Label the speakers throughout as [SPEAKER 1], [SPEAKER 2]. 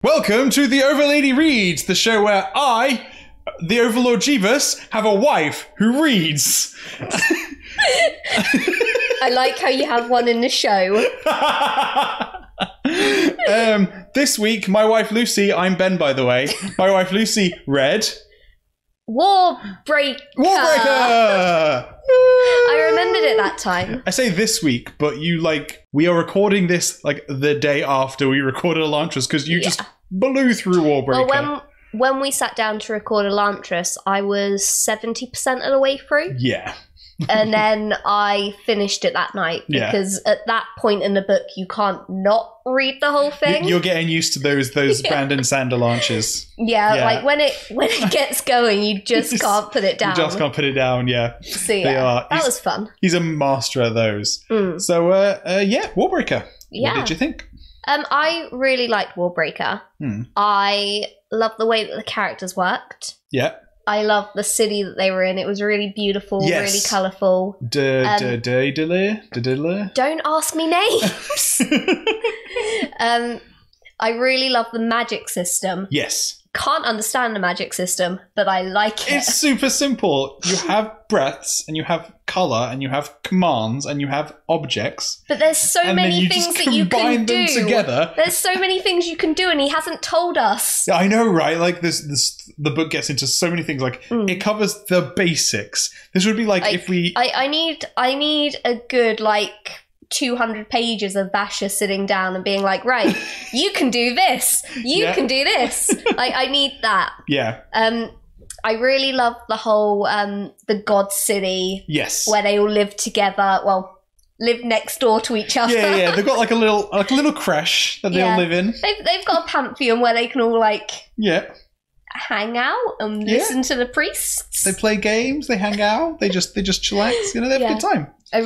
[SPEAKER 1] Welcome to the Overlady Reads, the show where I, the Overlord Jeebus, have a wife who reads.
[SPEAKER 2] I like how you have one in the show.
[SPEAKER 1] This week, my wife Lucy, I'm Ben by the way, my wife Lucy read...
[SPEAKER 2] Warbreaker! I remembered it that time.
[SPEAKER 1] I say this week, but we are recording this the day after we recorded Elantris because you just blew through Warbreaker.
[SPEAKER 2] Well, when we sat down to record Elantris, I was 70% of the way through.
[SPEAKER 1] Yeah.
[SPEAKER 2] And then I finished it that night because at that point in the book, you can't not read the whole thing.
[SPEAKER 1] You're getting used to those Brandon Sander launches.
[SPEAKER 2] Yeah, when it gets going, you just can't put it down.
[SPEAKER 1] You just can't put it down, yeah.
[SPEAKER 2] So yeah, that was fun.
[SPEAKER 1] He's a master of those. So, Warbreaker.
[SPEAKER 2] Yeah.
[SPEAKER 1] What did you think?
[SPEAKER 2] I really liked Warbreaker. I love the way that the characters worked.
[SPEAKER 1] Yeah.
[SPEAKER 2] I love the city that they were in. It was really beautiful, really colourful.
[SPEAKER 1] Don't
[SPEAKER 2] ask me names. I really love the magic system.
[SPEAKER 1] Yes.
[SPEAKER 2] Can't understand the magic system, but I like it.
[SPEAKER 1] It's super simple. You have breaths, and you have colour, and you have commands, and you have objects.
[SPEAKER 2] But there's so many things that you can do.
[SPEAKER 1] Combine them together.
[SPEAKER 2] There's so many things you can do, and he hasn't told us.
[SPEAKER 1] I know, right? The book gets into so many things. It covers the basics. This would be if we...
[SPEAKER 2] I need a good, 200 pages of Basher sitting down and being like, right, you can do this. You can do this. I need that.
[SPEAKER 1] Yeah.
[SPEAKER 2] I really love the whole the God City.
[SPEAKER 1] Yes.
[SPEAKER 2] Where they all live together. Well, live next door to each other.
[SPEAKER 1] Yeah. They've got a little creche that they all live in.
[SPEAKER 2] They've got a pantheon where they can all hang out and listen to the priests.
[SPEAKER 1] They play games. They hang out. They just chillax. They have a good time.
[SPEAKER 2] I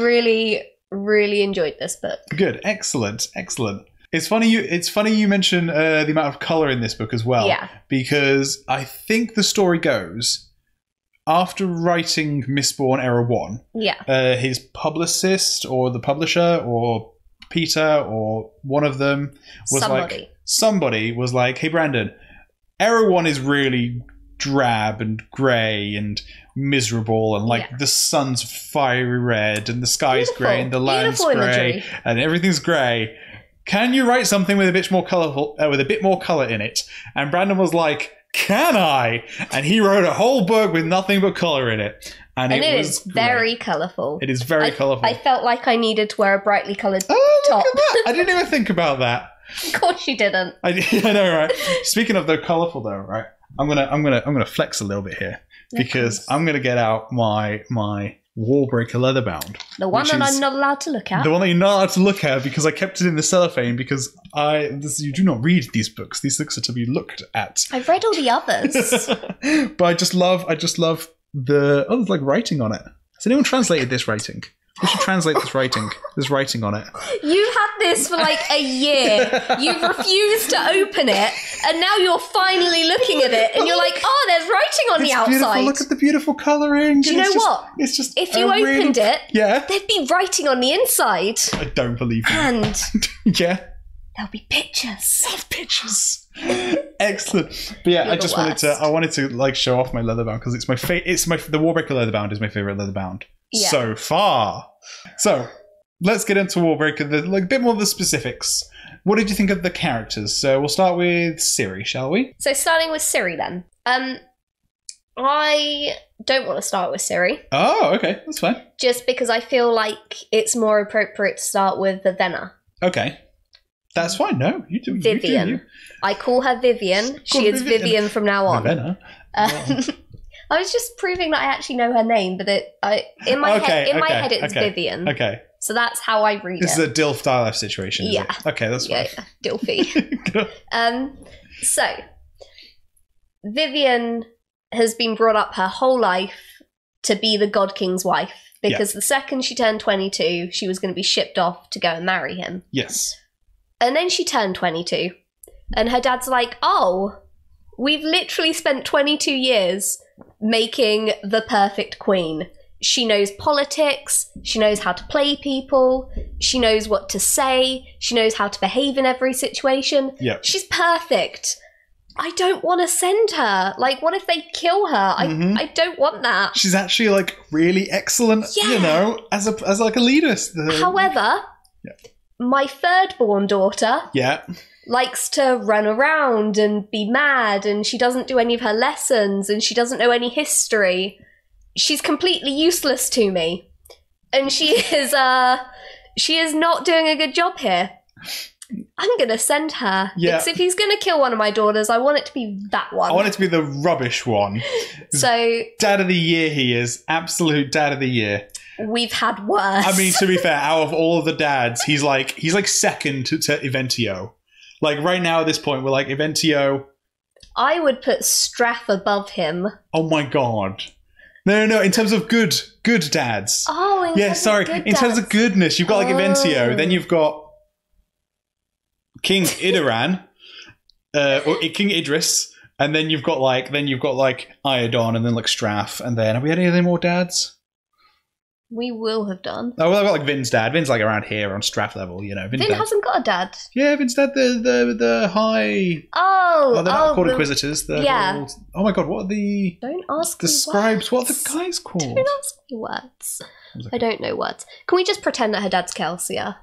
[SPEAKER 2] really enjoyed this book.
[SPEAKER 1] Good, excellent. It's funny you mention the amount of color in this book as well.
[SPEAKER 2] Yeah.
[SPEAKER 1] Because I think the story goes after writing Mistborn Era 1.
[SPEAKER 2] Yeah.
[SPEAKER 1] His publicist or the publisher or Peter or one of them was somebody was like, "Hey Brandon, Era 1 is really drab and grey and miserable and the sun's fiery red and the sky's grey and the land's grey and everything's grey. Can you write something with a bit more colourful, with a bit more colour in it?" And Brandon was like, "Can I?" And he wrote a whole book with nothing but colour in it. And it was
[SPEAKER 2] very colourful.
[SPEAKER 1] It is very colourful.
[SPEAKER 2] I felt like I needed to wear a brightly coloured top.
[SPEAKER 1] Look at that. I didn't even think about that.
[SPEAKER 2] Of course you didn't.
[SPEAKER 1] I know, right? Speaking of the colourful though, right? I'm gonna flex a little bit here because I'm gonna get out my Warbreaker leatherbound.
[SPEAKER 2] The one that I'm not allowed to look at.
[SPEAKER 1] The one that you're not allowed to look at because I kept it in the cellophane because you do not read these books. These books are to be looked at.
[SPEAKER 2] I've read all the others.
[SPEAKER 1] But I just love the there's writing on it. Has anyone translated this writing? We should translate this writing. There's writing on it.
[SPEAKER 2] You've had this for a year. You've refused to open it, and now you're finally looking at it, and you're like, "Oh, there's writing on the outside."
[SPEAKER 1] Beautiful. Look at the beautiful colouring.
[SPEAKER 2] Do you know what?
[SPEAKER 1] It's just
[SPEAKER 2] if you opened it,
[SPEAKER 1] there'd
[SPEAKER 2] be writing on the inside.
[SPEAKER 1] I don't believe you.
[SPEAKER 2] And
[SPEAKER 1] there'll
[SPEAKER 2] be pictures.
[SPEAKER 1] Love pictures. Excellent. But I wanted to show off my leatherbound because it's the Warbreaker leatherbound is my favourite leatherbound.
[SPEAKER 2] Yeah.
[SPEAKER 1] So far. So let's get into Warbreaker, a bit more of the specifics. What did you think of the characters? So we'll start with Ciri, shall we?
[SPEAKER 2] So starting with Ciri then. I don't want to start with Ciri.
[SPEAKER 1] Oh, okay. That's fine.
[SPEAKER 2] Just because I feel like it's more appropriate to start with Vivenna.
[SPEAKER 1] Okay. That's fine. No, you do.
[SPEAKER 2] Vivian.
[SPEAKER 1] You.
[SPEAKER 2] I call her Vivian. She is Vivian from now on.
[SPEAKER 1] Vivenna.
[SPEAKER 2] I was just proving that I actually know her name, but in my head it's Vivian.
[SPEAKER 1] Okay.
[SPEAKER 2] So that's how I read
[SPEAKER 1] This is a Dilf Dialef situation, is it? Okay, that's fine.
[SPEAKER 2] Yeah, Dilfy. So, Vivian has been brought up her whole life to be the God King's wife, because the second she turned 22, she was going to be shipped off to go and marry him.
[SPEAKER 1] Yes.
[SPEAKER 2] And then she turned 22, and her dad's like, "Oh, we've literally spent 22 years making the perfect queen. She knows politics. She knows how to play people. She knows what to say. She knows how to behave in every situation.
[SPEAKER 1] Yeah.
[SPEAKER 2] She's perfect. I don't want to send her. Like, what if they kill her? I don't want that.
[SPEAKER 1] She's actually, like, really excellent, you know, as like a leader.
[SPEAKER 2] However, my third-born daughter likes to run around and be mad, and she doesn't do any of her lessons, and she doesn't know any history. She's completely useless to me. And she is not doing a good job here. I'm going to send her. Yeah. Because if he's going to kill one of my daughters, I want it to be that one.
[SPEAKER 1] I want it to be the rubbish one.
[SPEAKER 2] So...
[SPEAKER 1] Dad of the year he is. Absolute dad of the year.
[SPEAKER 2] We've had worse.
[SPEAKER 1] I mean, to be fair, out of all of the dads, he's like second to Eventio. Like, right now at this point, we're like, Eventio...
[SPEAKER 2] I would put Straff above him.
[SPEAKER 1] Oh my god. No, in terms of good dads.
[SPEAKER 2] Oh, in terms of good dads.
[SPEAKER 1] In terms of goodness, you've got like Eventio, then you've got King Idoran, or King Idris, and then you've got like Iodon, and then like Straff, and then have we had any more dads?
[SPEAKER 2] We will have done.
[SPEAKER 1] Oh, well, I've got like Vin's dad. Vin's like around here on Straff level, you know.
[SPEAKER 2] Vin hasn't got a dad.
[SPEAKER 1] Yeah, Vin's dad, the high.
[SPEAKER 2] They're
[SPEAKER 1] not called Inquisitors. They're called, oh my god, what are the?
[SPEAKER 2] Don't ask
[SPEAKER 1] the
[SPEAKER 2] me
[SPEAKER 1] scribes.
[SPEAKER 2] words.
[SPEAKER 1] What are the guys called?
[SPEAKER 2] Don't ask me words. I don't know words. Can we just pretend that her dad's Kelsier?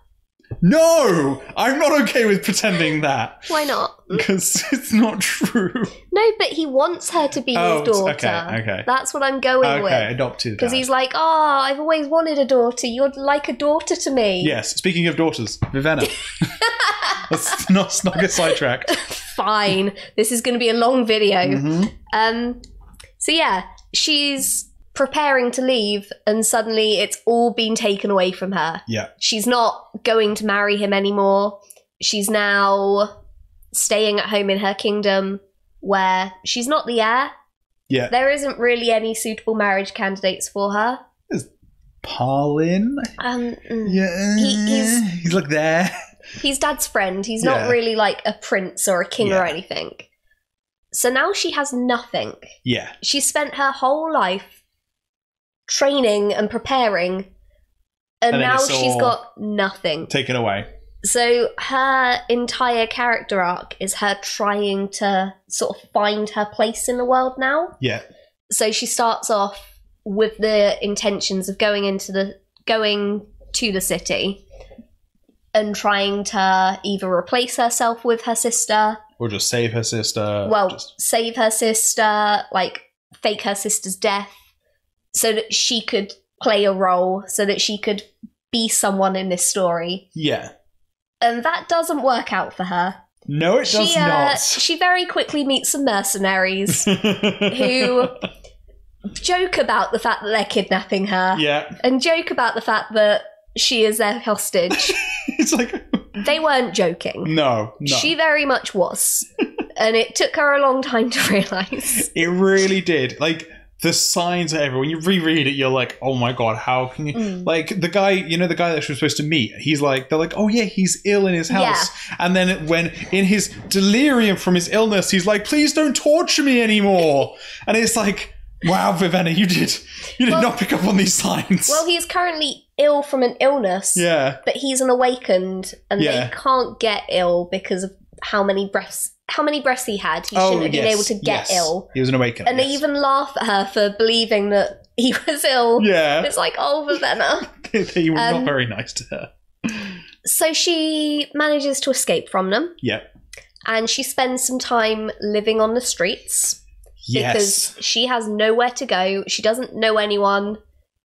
[SPEAKER 1] No, I'm not okay with pretending that.
[SPEAKER 2] Why not?
[SPEAKER 1] Because it's not true.
[SPEAKER 2] No, but he wants her to be his daughter.
[SPEAKER 1] Okay.
[SPEAKER 2] That's what I'm going with.
[SPEAKER 1] Okay, adopted.
[SPEAKER 2] Because he's like, I've always wanted a daughter. You're like a daughter to me.
[SPEAKER 1] Yes. Speaking of daughters, Vivenna. Let's not get sidetracked.
[SPEAKER 2] Fine. This is going to be a long video.
[SPEAKER 1] Mm-hmm.
[SPEAKER 2] So yeah, she's preparing to leave, and suddenly it's all been taken away from her.
[SPEAKER 1] Yeah.
[SPEAKER 2] She's not going to marry him anymore. She's now staying at home in her kingdom, where she's not the heir.
[SPEAKER 1] Yeah.
[SPEAKER 2] There isn't really any suitable marriage candidates for her.
[SPEAKER 1] There's Parlin. Yeah. He's like there.
[SPEAKER 2] He's dad's friend. He's not really like a prince or a king or anything. So now she has nothing.
[SPEAKER 1] Yeah.
[SPEAKER 2] She spent her whole life training and preparing, and now she's got nothing.
[SPEAKER 1] Taken away.
[SPEAKER 2] So her entire character arc is her trying to sort of find her place in the world now.
[SPEAKER 1] Yeah.
[SPEAKER 2] So she starts off with the intentions of going to the city and trying to either replace herself with her sister,
[SPEAKER 1] or just save her sister.
[SPEAKER 2] Well, save her sister, like fake her sister's death, so that she could play a role, so that she could be someone in this story.
[SPEAKER 1] Yeah.
[SPEAKER 2] And that doesn't work out for her.
[SPEAKER 1] No, it does not.
[SPEAKER 2] She very quickly meets some mercenaries who joke about the fact that they're kidnapping her.
[SPEAKER 1] Yeah.
[SPEAKER 2] And joke about the fact that she is their hostage.
[SPEAKER 1] It's like...
[SPEAKER 2] They weren't joking.
[SPEAKER 1] No.
[SPEAKER 2] She very much was. And it took her a long time to realise.
[SPEAKER 1] It really did. Like... The signs are everywhere. When you reread it, you're like, oh my god, how can you... Like, the guy that she was supposed to meet, they're like, oh yeah, he's ill in his house. Yeah. And then when, in his delirium from his illness, he's like, please don't torture me anymore. And it's like, wow, Vivenna, you did not pick up on these signs.
[SPEAKER 2] Well, he's currently ill from an illness.
[SPEAKER 1] Yeah.
[SPEAKER 2] But he's an awakened, and they can't get ill because of how many breaths he had. He shouldn't have been able to get ill.
[SPEAKER 1] He was an awakened.
[SPEAKER 2] And they even laugh at her for believing that he was ill.
[SPEAKER 1] Yeah.
[SPEAKER 2] It's like, oh, Vivenna.
[SPEAKER 1] They were not very nice to her.
[SPEAKER 2] So she manages to escape from them.
[SPEAKER 1] Yeah.
[SPEAKER 2] And she spends some time living on the streets.
[SPEAKER 1] Yes.
[SPEAKER 2] Because she has nowhere to go. She doesn't know anyone.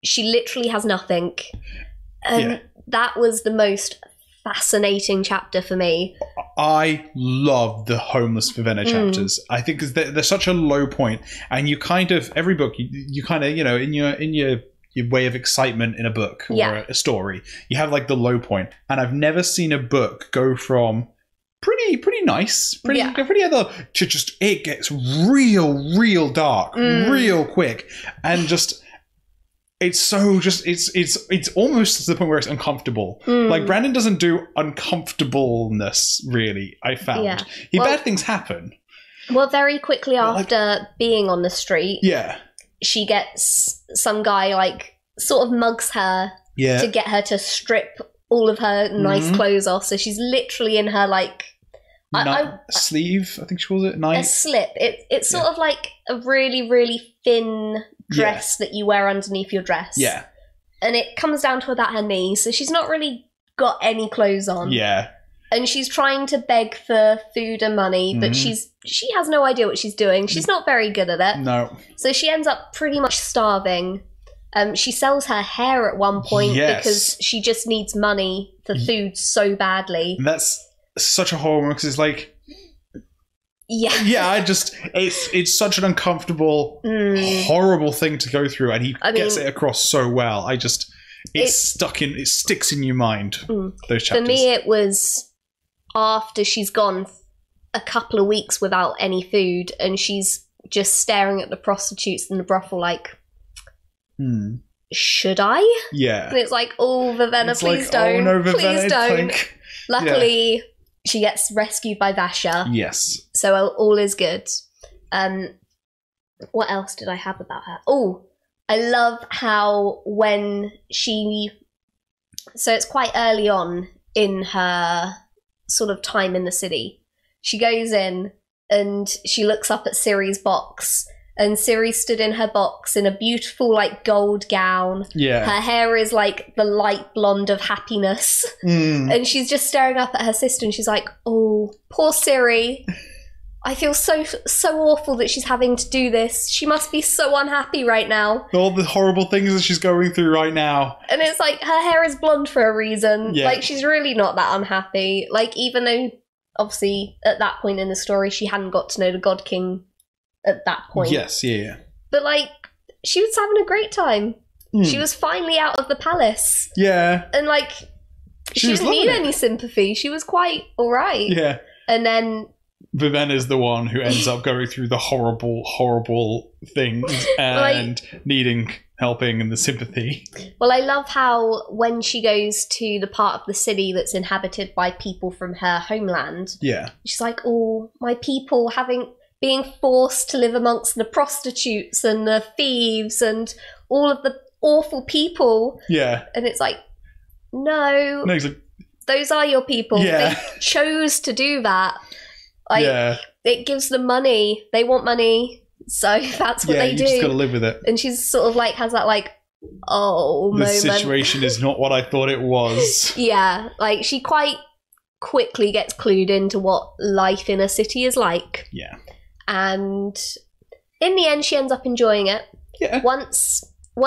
[SPEAKER 2] She literally has nothing. And that was the most fascinating chapter for me.
[SPEAKER 1] I love the homeless Vivenna chapters. I think they're such a low point, and you kind of every book you kind of in your way of excitement in a book or a story, you have like the low point. And I've never seen a book go from pretty nice, pretty other to just it gets real dark real quick, and just. It's almost to the point where it's uncomfortable. Like, Brandon doesn't do uncomfortableness, really, I found. Yeah. Bad things happen.
[SPEAKER 2] Well, very quickly after being on the street,
[SPEAKER 1] yeah,
[SPEAKER 2] she gets some guy, like, sort of mugs her to get her to strip all of her nice clothes off. So she's literally in her like
[SPEAKER 1] sleeve, I think she calls it.
[SPEAKER 2] A slip. It's sort of like a really, really thin dress that you wear underneath your dress.
[SPEAKER 1] Yeah.
[SPEAKER 2] And it comes down to about her knees, so she's not really got any clothes on.
[SPEAKER 1] Yeah. And
[SPEAKER 2] she's trying to beg for food and money, but she has no idea what she's doing. She's not very good at it.
[SPEAKER 1] No.
[SPEAKER 2] So she ends up pretty much starving. She sells her hair at one point because she just needs money for food so badly.
[SPEAKER 1] And that's such a horror because it's like... Yeah, it's such an uncomfortable, horrible thing to go through, and he gets it across so well. It sticks in your mind, those chapters.
[SPEAKER 2] For me, it was after she's gone a couple of weeks without any food, and she's just staring at the prostitutes in the brothel like... Should I?
[SPEAKER 1] Yeah.
[SPEAKER 2] And it's like, oh, Vivenna, please don't.
[SPEAKER 1] Oh, no, Vivenna,
[SPEAKER 2] please don't. Luckily, she gets rescued by Vasha.
[SPEAKER 1] Yes.
[SPEAKER 2] So all is good. What else did I have about her? Oh, I love how when she... So it's quite early on in her sort of time in the city. She goes in and she looks up at Ciri's box. And Ciri stood in her box in a beautiful, like, gold gown.
[SPEAKER 1] Yeah.
[SPEAKER 2] Her hair is, like, the light blonde of happiness. And she's just staring up at her sister and she's like, oh, poor Ciri. I feel so awful that she's having to do this. She must be so unhappy right now.
[SPEAKER 1] All the horrible things that she's going through right now.
[SPEAKER 2] And it's like, her hair is blonde for a reason.
[SPEAKER 1] Yeah.
[SPEAKER 2] Like, she's really not that unhappy. Like, even though, obviously, at that point in the story, she hadn't got to know the God King at that point.
[SPEAKER 1] Yes, yeah.
[SPEAKER 2] But, like, she was having a great time. She was finally out of the palace.
[SPEAKER 1] Yeah.
[SPEAKER 2] And, like, she didn't need any sympathy. She was quite all right.
[SPEAKER 1] Yeah.
[SPEAKER 2] And then...
[SPEAKER 1] Vivenna's the one who ends up going through the horrible, horrible things and needing helping and the sympathy. Well,
[SPEAKER 2] I love how when she goes to the part of the city that's inhabited by people from her homeland, she's like, oh, my people being forced to live amongst the prostitutes and the thieves and all of the awful people.
[SPEAKER 1] Yeah.
[SPEAKER 2] And it's like, no,
[SPEAKER 1] he's like,
[SPEAKER 2] those are your people.
[SPEAKER 1] Yeah.
[SPEAKER 2] They chose to do that. It gives them money. They want money. So that's what they do.
[SPEAKER 1] You just got to live with it.
[SPEAKER 2] And she's sort of like, has that like, oh,
[SPEAKER 1] this
[SPEAKER 2] moment.
[SPEAKER 1] situation is not what I thought it was.
[SPEAKER 2] Yeah. Like she quite quickly gets clued into what life in a city is like.
[SPEAKER 1] Yeah.
[SPEAKER 2] And in the end, she ends up enjoying it.
[SPEAKER 1] Yeah.
[SPEAKER 2] Once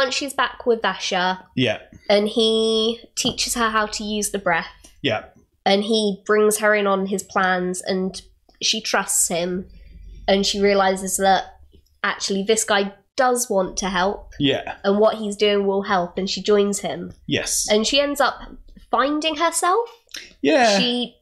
[SPEAKER 2] she's back with Vasha.
[SPEAKER 1] Yeah.
[SPEAKER 2] And he teaches her how to use the breath.
[SPEAKER 1] Yeah.
[SPEAKER 2] And he brings her in on his plans and she trusts him. And she realizes that actually this guy does want to help.
[SPEAKER 1] Yeah.
[SPEAKER 2] And what he's doing will help. And she joins him.
[SPEAKER 1] Yes.
[SPEAKER 2] And she ends up finding herself.
[SPEAKER 1] Yeah.
[SPEAKER 2] She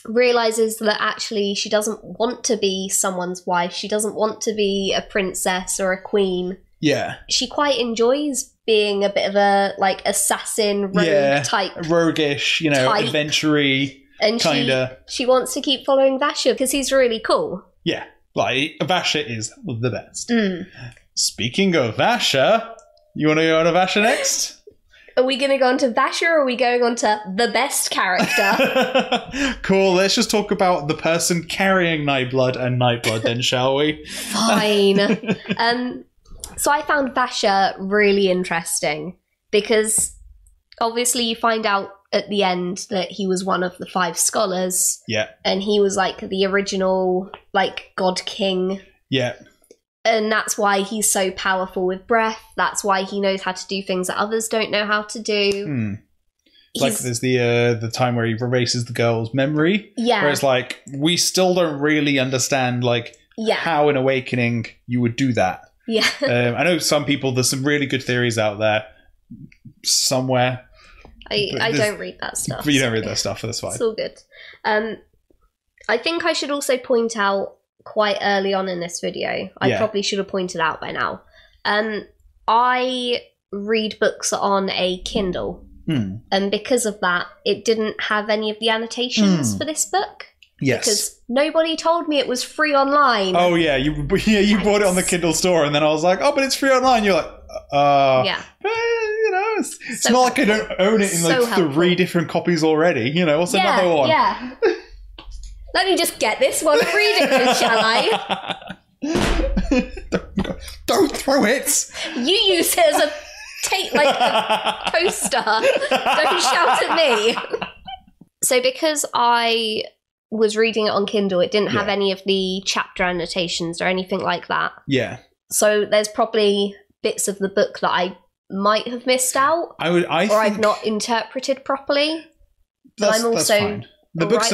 [SPEAKER 2] realizes that actually she doesn't want to be someone's wife. She doesn't want to be a princess or a queen.
[SPEAKER 1] Yeah.
[SPEAKER 2] She quite enjoys being a bit of a like assassin rogue type.
[SPEAKER 1] Roguish, adventure-y.
[SPEAKER 2] And kinda. She wants to keep following Vasha because he's really cool.
[SPEAKER 1] Yeah. Like Vasha is the best. Speaking of Vasha, you want to go on to Vasha next?
[SPEAKER 2] Are we going to go on to Vasha or are we going on to the best character?
[SPEAKER 1] Cool. Let's just talk about the person carrying Nightblood and Nightblood then, shall we?
[SPEAKER 2] Fine. So I found Vasha really interesting because obviously you find out at the end that he was one of the 5 scholars.
[SPEAKER 1] Yeah.
[SPEAKER 2] And he was like the original like God King.
[SPEAKER 1] Yeah.
[SPEAKER 2] And that's why he's so powerful with breath. That's why he knows how to do things that others don't know how to do.
[SPEAKER 1] Like there's the time where he erases the girl's memory.
[SPEAKER 2] Yeah.
[SPEAKER 1] Where it's like, we still don't really understand how in Awakening you would do that.
[SPEAKER 2] Yeah.
[SPEAKER 1] I know some people, there's some really good theories out there somewhere.
[SPEAKER 2] I don't read that stuff.
[SPEAKER 1] But you don't read that stuff, that's fine.
[SPEAKER 2] It's all good. I think I should also point out quite early on in this video, I probably should have pointed out by now, I read books on a Kindle. And because of that, it didn't have any of the annotations for this book.
[SPEAKER 1] Yes.
[SPEAKER 2] Because nobody told me it was free online.
[SPEAKER 1] Oh, yeah. You bought it on the Kindle store, and then I was like, oh, but it's free online. You're like,
[SPEAKER 2] yeah.
[SPEAKER 1] It's not like I don't own it in like 3 different copies already. You know, what's another one?
[SPEAKER 2] Yeah. Let me just get this one reading, shall I?
[SPEAKER 1] Don't throw it.
[SPEAKER 2] You use it as a poster. Don't shout at me. So because I was reading it on Kindle, it didn't have any of the chapter annotations or anything like that.
[SPEAKER 1] Yeah.
[SPEAKER 2] So there's probably bits of the book that I might have missed out, I've not interpreted properly.
[SPEAKER 1] That's fine. The book's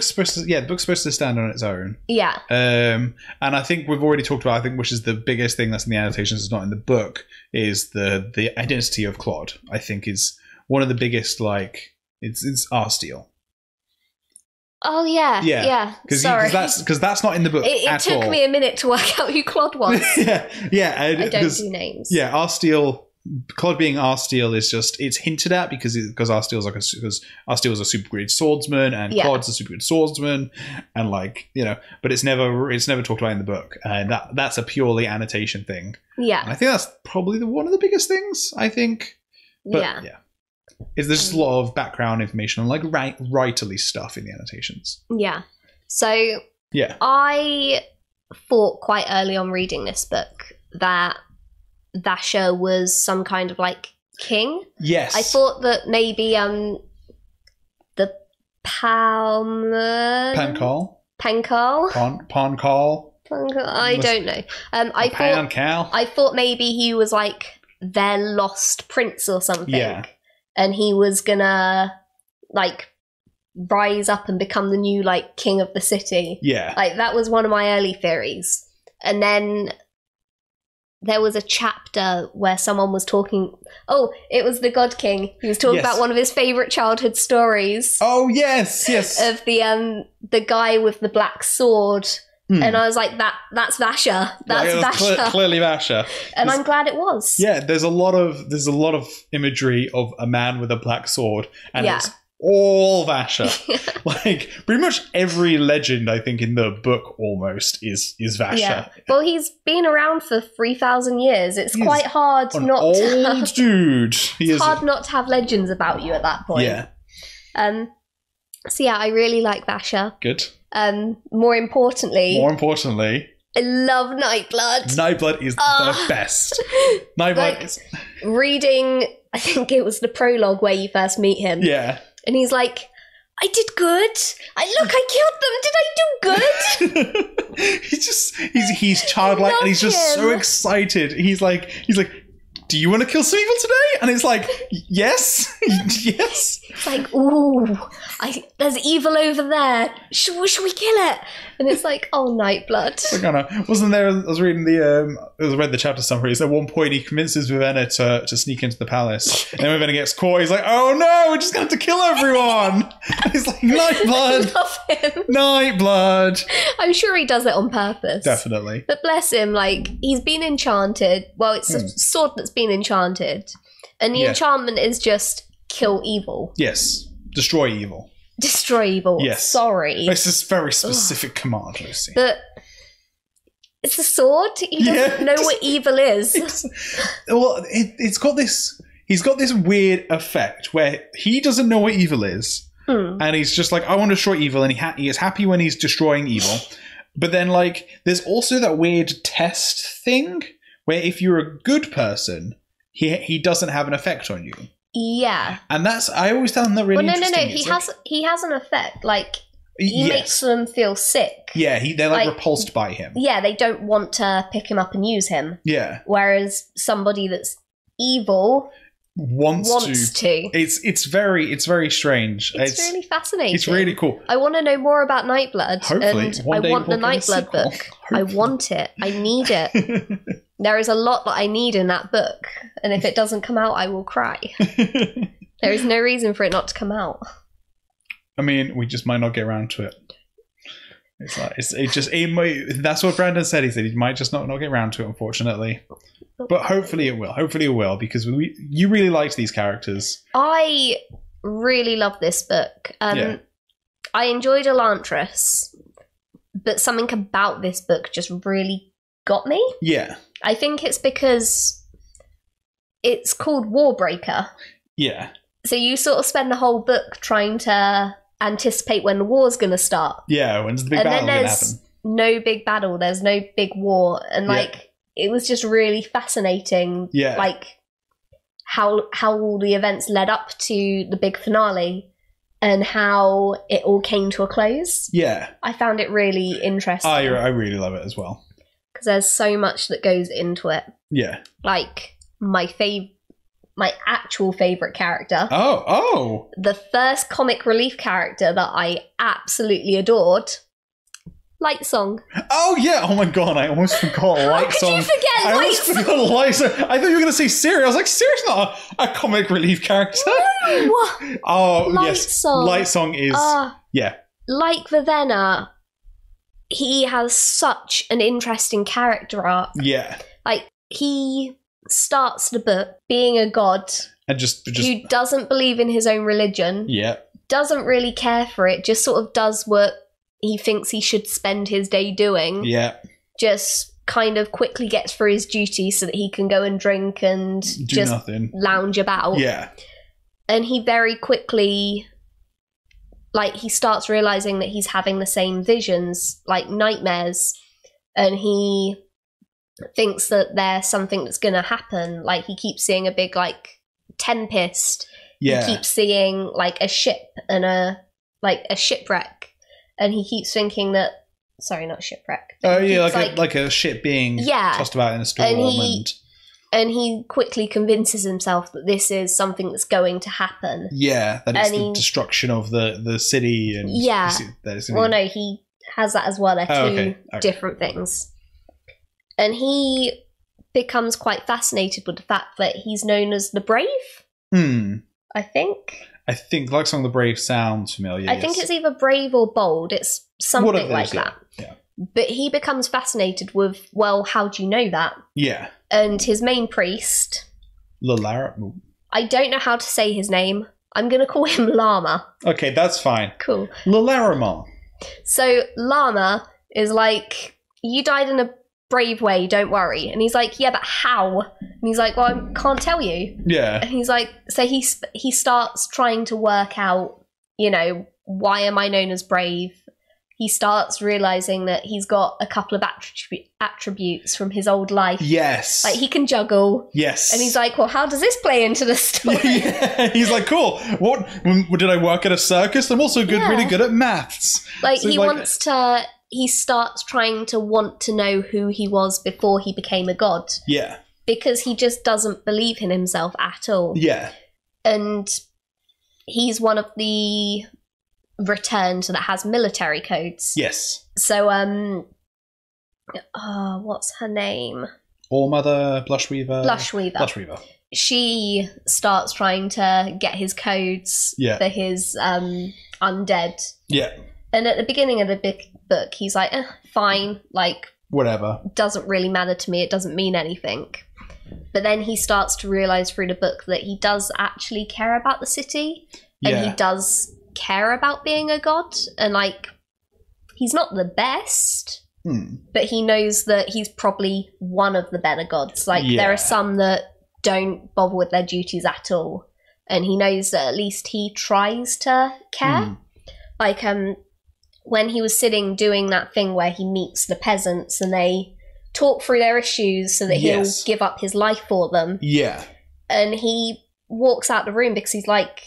[SPEAKER 1] supposed to stand on its own.
[SPEAKER 2] Yeah.
[SPEAKER 1] And I think we've already talked about, which is the biggest thing that's in the annotations, is not in the book, is the identity of Claude. I think is one of the biggest, like, it's Arsteel.
[SPEAKER 2] Oh yeah.
[SPEAKER 1] Because that's not in the book.
[SPEAKER 2] It took me a minute to work out who Claude was.
[SPEAKER 1] yeah.
[SPEAKER 2] I don't do names.
[SPEAKER 1] Yeah, Arsteel. Claude being Arsteel is just, it's hinted at because Arsteel's Arsteel is a super good swordsman and Claude's a super good swordsman, and like, you know, but it's never talked about in the book, and that's a purely annotation thing.
[SPEAKER 2] Yeah,
[SPEAKER 1] and I think that's probably one of the biggest things. I think, but yeah. There's just a lot of background information on like writerly stuff in the annotations.
[SPEAKER 2] Yeah. So I thought quite early on reading this book that Vasher was some kind of like king. Yes. I thought that maybe the
[SPEAKER 1] Pancall.
[SPEAKER 2] I don't know. I thought maybe he was like their lost prince or something. Yeah. And he was gonna like rise up and become the new like king of the city. Yeah. Like that was one of my early theories. And then there was a chapter where someone was talking. Oh, it was the God King. He was talking about one of his favorite childhood stories.
[SPEAKER 1] Oh yes.
[SPEAKER 2] Of the guy with the black sword. And I was like, that's Vasher. That's Vasher.
[SPEAKER 1] Clearly Vasher.
[SPEAKER 2] And I'm glad it was.
[SPEAKER 1] Yeah, there's a lot of imagery of a man with a black sword, and it's all Vasher. Like pretty much every legend I think in the book almost is Vasher. Yeah.
[SPEAKER 2] Well, he's been around for 3,000 years. It's quite hard not
[SPEAKER 1] to dude.
[SPEAKER 2] It's hard not to have legends about you at that point.
[SPEAKER 1] Yeah.
[SPEAKER 2] So yeah, I really like Vasher.
[SPEAKER 1] Good.
[SPEAKER 2] More importantly, I love Nightblood.
[SPEAKER 1] Nightblood is the best. Nightblood is
[SPEAKER 2] reading. I think it was the prologue where you first meet him.
[SPEAKER 1] Yeah,
[SPEAKER 2] and he's like, "I did good. I killed them. Did I do good?"
[SPEAKER 1] he's childlike and he's just so excited. He's like. Do you want to kill some evil today? And it's like, yes, yes.
[SPEAKER 2] It's like, ooh, there's evil over there. Should we kill it? And it's like, oh, Nightblood.
[SPEAKER 1] Wasn't there? I was reading read the chapter summaries. At one point, he convinces Vivenna to sneak into the palace, and then Vivenna gets caught. He's like, oh no, we're just going to have to kill everyone. And he's like, Nightblood,
[SPEAKER 2] love him.
[SPEAKER 1] Nightblood.
[SPEAKER 2] I'm sure he does it on purpose.
[SPEAKER 1] Definitely.
[SPEAKER 2] But bless him, like he's been enchanted. Well, it's a sword that's been enchanted, and the enchantment is just kill evil.
[SPEAKER 1] Yes, destroy evil.
[SPEAKER 2] Destroy evil. Yes. Sorry.
[SPEAKER 1] It's this very specific command, Lucy.
[SPEAKER 2] But it's a sword. He doesn't know what evil is.
[SPEAKER 1] It's got this. He's got this weird effect where he doesn't know what evil is, and he's just like, I want to destroy evil, and he is happy when he's destroying evil. But then, like, there's also that weird test thing where if you're a good person, he doesn't have an effect on you.
[SPEAKER 2] Yeah.
[SPEAKER 1] And I always found that really interesting.
[SPEAKER 2] No. He has an effect. Like, he makes them feel sick.
[SPEAKER 1] Yeah, they're like repulsed by him.
[SPEAKER 2] Yeah, they don't want to pick him up and use him.
[SPEAKER 1] Yeah.
[SPEAKER 2] Whereas somebody that's evil wants to.
[SPEAKER 1] It's very strange.
[SPEAKER 2] It's really fascinating.
[SPEAKER 1] It's really cool.
[SPEAKER 2] I want to know more about Nightblood.
[SPEAKER 1] Hopefully.
[SPEAKER 2] And I want the Nightblood book. Hopefully. I want it. I need it. There is a lot that I need in that book. And if it doesn't come out, I will cry. There is no reason for it not to come out.
[SPEAKER 1] I mean, we just might not get around to it. That's what Brandon said. He said he might just not get around to it, unfortunately. But hopefully it will. Hopefully it will, because you really liked these characters.
[SPEAKER 2] I really love this book. I enjoyed Elantris, but something about this book just really got me.
[SPEAKER 1] Yeah.
[SPEAKER 2] I think it's because it's called Warbreaker.
[SPEAKER 1] Yeah.
[SPEAKER 2] So you sort of spend the whole book trying to anticipate when the war's going to start.
[SPEAKER 1] Yeah, when's the big battle going to happen?
[SPEAKER 2] No big battle, there's no big war. And, like, it was just really fascinating.
[SPEAKER 1] Yeah.
[SPEAKER 2] Like, how all the events led up to the big finale and how it all came to a close.
[SPEAKER 1] Yeah.
[SPEAKER 2] I found it really interesting.
[SPEAKER 1] I really love it as well.
[SPEAKER 2] Because there's so much that goes into it.
[SPEAKER 1] Yeah.
[SPEAKER 2] Like, my actual favourite character.
[SPEAKER 1] Oh.
[SPEAKER 2] The first comic relief character that I absolutely adored. Light Song.
[SPEAKER 1] Oh, yeah. Oh, my God. I almost forgot Light Song.
[SPEAKER 2] How could you forget Light Song? I forgot
[SPEAKER 1] Light Song. I thought you were going to say Siri. I was like, Siri's not a comic relief character.
[SPEAKER 2] No.
[SPEAKER 1] Oh,
[SPEAKER 2] Light
[SPEAKER 1] yes.
[SPEAKER 2] Song.
[SPEAKER 1] Light Song is... yeah.
[SPEAKER 2] Like Vivenna, he has such an interesting character arc.
[SPEAKER 1] Yeah.
[SPEAKER 2] Like, he starts the book being a god
[SPEAKER 1] and just
[SPEAKER 2] who doesn't believe in his own religion.
[SPEAKER 1] Yeah.
[SPEAKER 2] Doesn't really care for it. Just sort of does what he thinks he should spend his day doing.
[SPEAKER 1] Yeah.
[SPEAKER 2] Just kind of quickly gets through his duties so that he can go and drink and just
[SPEAKER 1] nothing.
[SPEAKER 2] Lounge about.
[SPEAKER 1] Yeah.
[SPEAKER 2] And he very quickly, like, he starts realizing that he's having the same visions, like nightmares, and he thinks that there's something that's going to happen. Like, he keeps seeing a big, like, tempest.
[SPEAKER 1] Yeah.
[SPEAKER 2] He keeps seeing, like, a ship and a shipwreck. And he keeps thinking that... Sorry, not shipwreck.
[SPEAKER 1] Oh, yeah, like a ship being tossed about in a storm.
[SPEAKER 2] And he quickly convinces himself that this is something that's going to happen.
[SPEAKER 1] Yeah, that it's the destruction of the city. And
[SPEAKER 2] yeah. Well, no, he has that as well. They're two different things. And he becomes quite fascinated with the fact that he's known as the Brave. I think
[SPEAKER 1] Like Song the Brave sounds familiar.
[SPEAKER 2] I think it's either brave or bold. It's something like that.
[SPEAKER 1] Yeah.
[SPEAKER 2] But he becomes fascinated with, well, how do you know that?
[SPEAKER 1] Yeah.
[SPEAKER 2] And his main priest...
[SPEAKER 1] Lalara?
[SPEAKER 2] I don't know how to say his name. I'm going to call him Lama.
[SPEAKER 1] Okay, that's fine.
[SPEAKER 2] Cool.
[SPEAKER 1] Lalarama.
[SPEAKER 2] So Lama is like, you died in a brave way, don't worry. And he's like, yeah, but how? And he's like, well, I can't tell you.
[SPEAKER 1] Yeah.
[SPEAKER 2] And he's like, so he starts trying to work out, you know, why am I known as brave? He starts realizing that he's got a couple of attributes from his old life.
[SPEAKER 1] Yes.
[SPEAKER 2] Like, he can juggle.
[SPEAKER 1] Yes.
[SPEAKER 2] And he's like, well, how does this play into the story?
[SPEAKER 1] Yeah. He's like, cool. What? Did I work at a circus? I'm also really good at maths.
[SPEAKER 2] Like, so he starts trying to want to know who he was before he became a god.
[SPEAKER 1] Yeah.
[SPEAKER 2] Because he just doesn't believe in himself at all.
[SPEAKER 1] Yeah.
[SPEAKER 2] And he's one of the returns that has military codes.
[SPEAKER 1] Yes.
[SPEAKER 2] So, what's her name?
[SPEAKER 1] Allmother, Blushweaver.
[SPEAKER 2] Blushweaver. She starts trying to get his codes for his undead.
[SPEAKER 1] Yeah.
[SPEAKER 2] And at the beginning of the big book, he's like, fine, like...
[SPEAKER 1] whatever.
[SPEAKER 2] Doesn't really matter to me, it doesn't mean anything. But then he starts to realise through the book that he does actually care about the city. And he does care about being a god. And, like, he's not the best, but he knows that he's probably one of the better gods. Like, there are some that don't bother with their duties at all. And he knows that at least he tries to care. Like, when he was sitting doing that thing where he meets the peasants and they talk through their issues so that he'll give up his life for them.
[SPEAKER 1] Yeah.
[SPEAKER 2] And he walks out the room because he's like,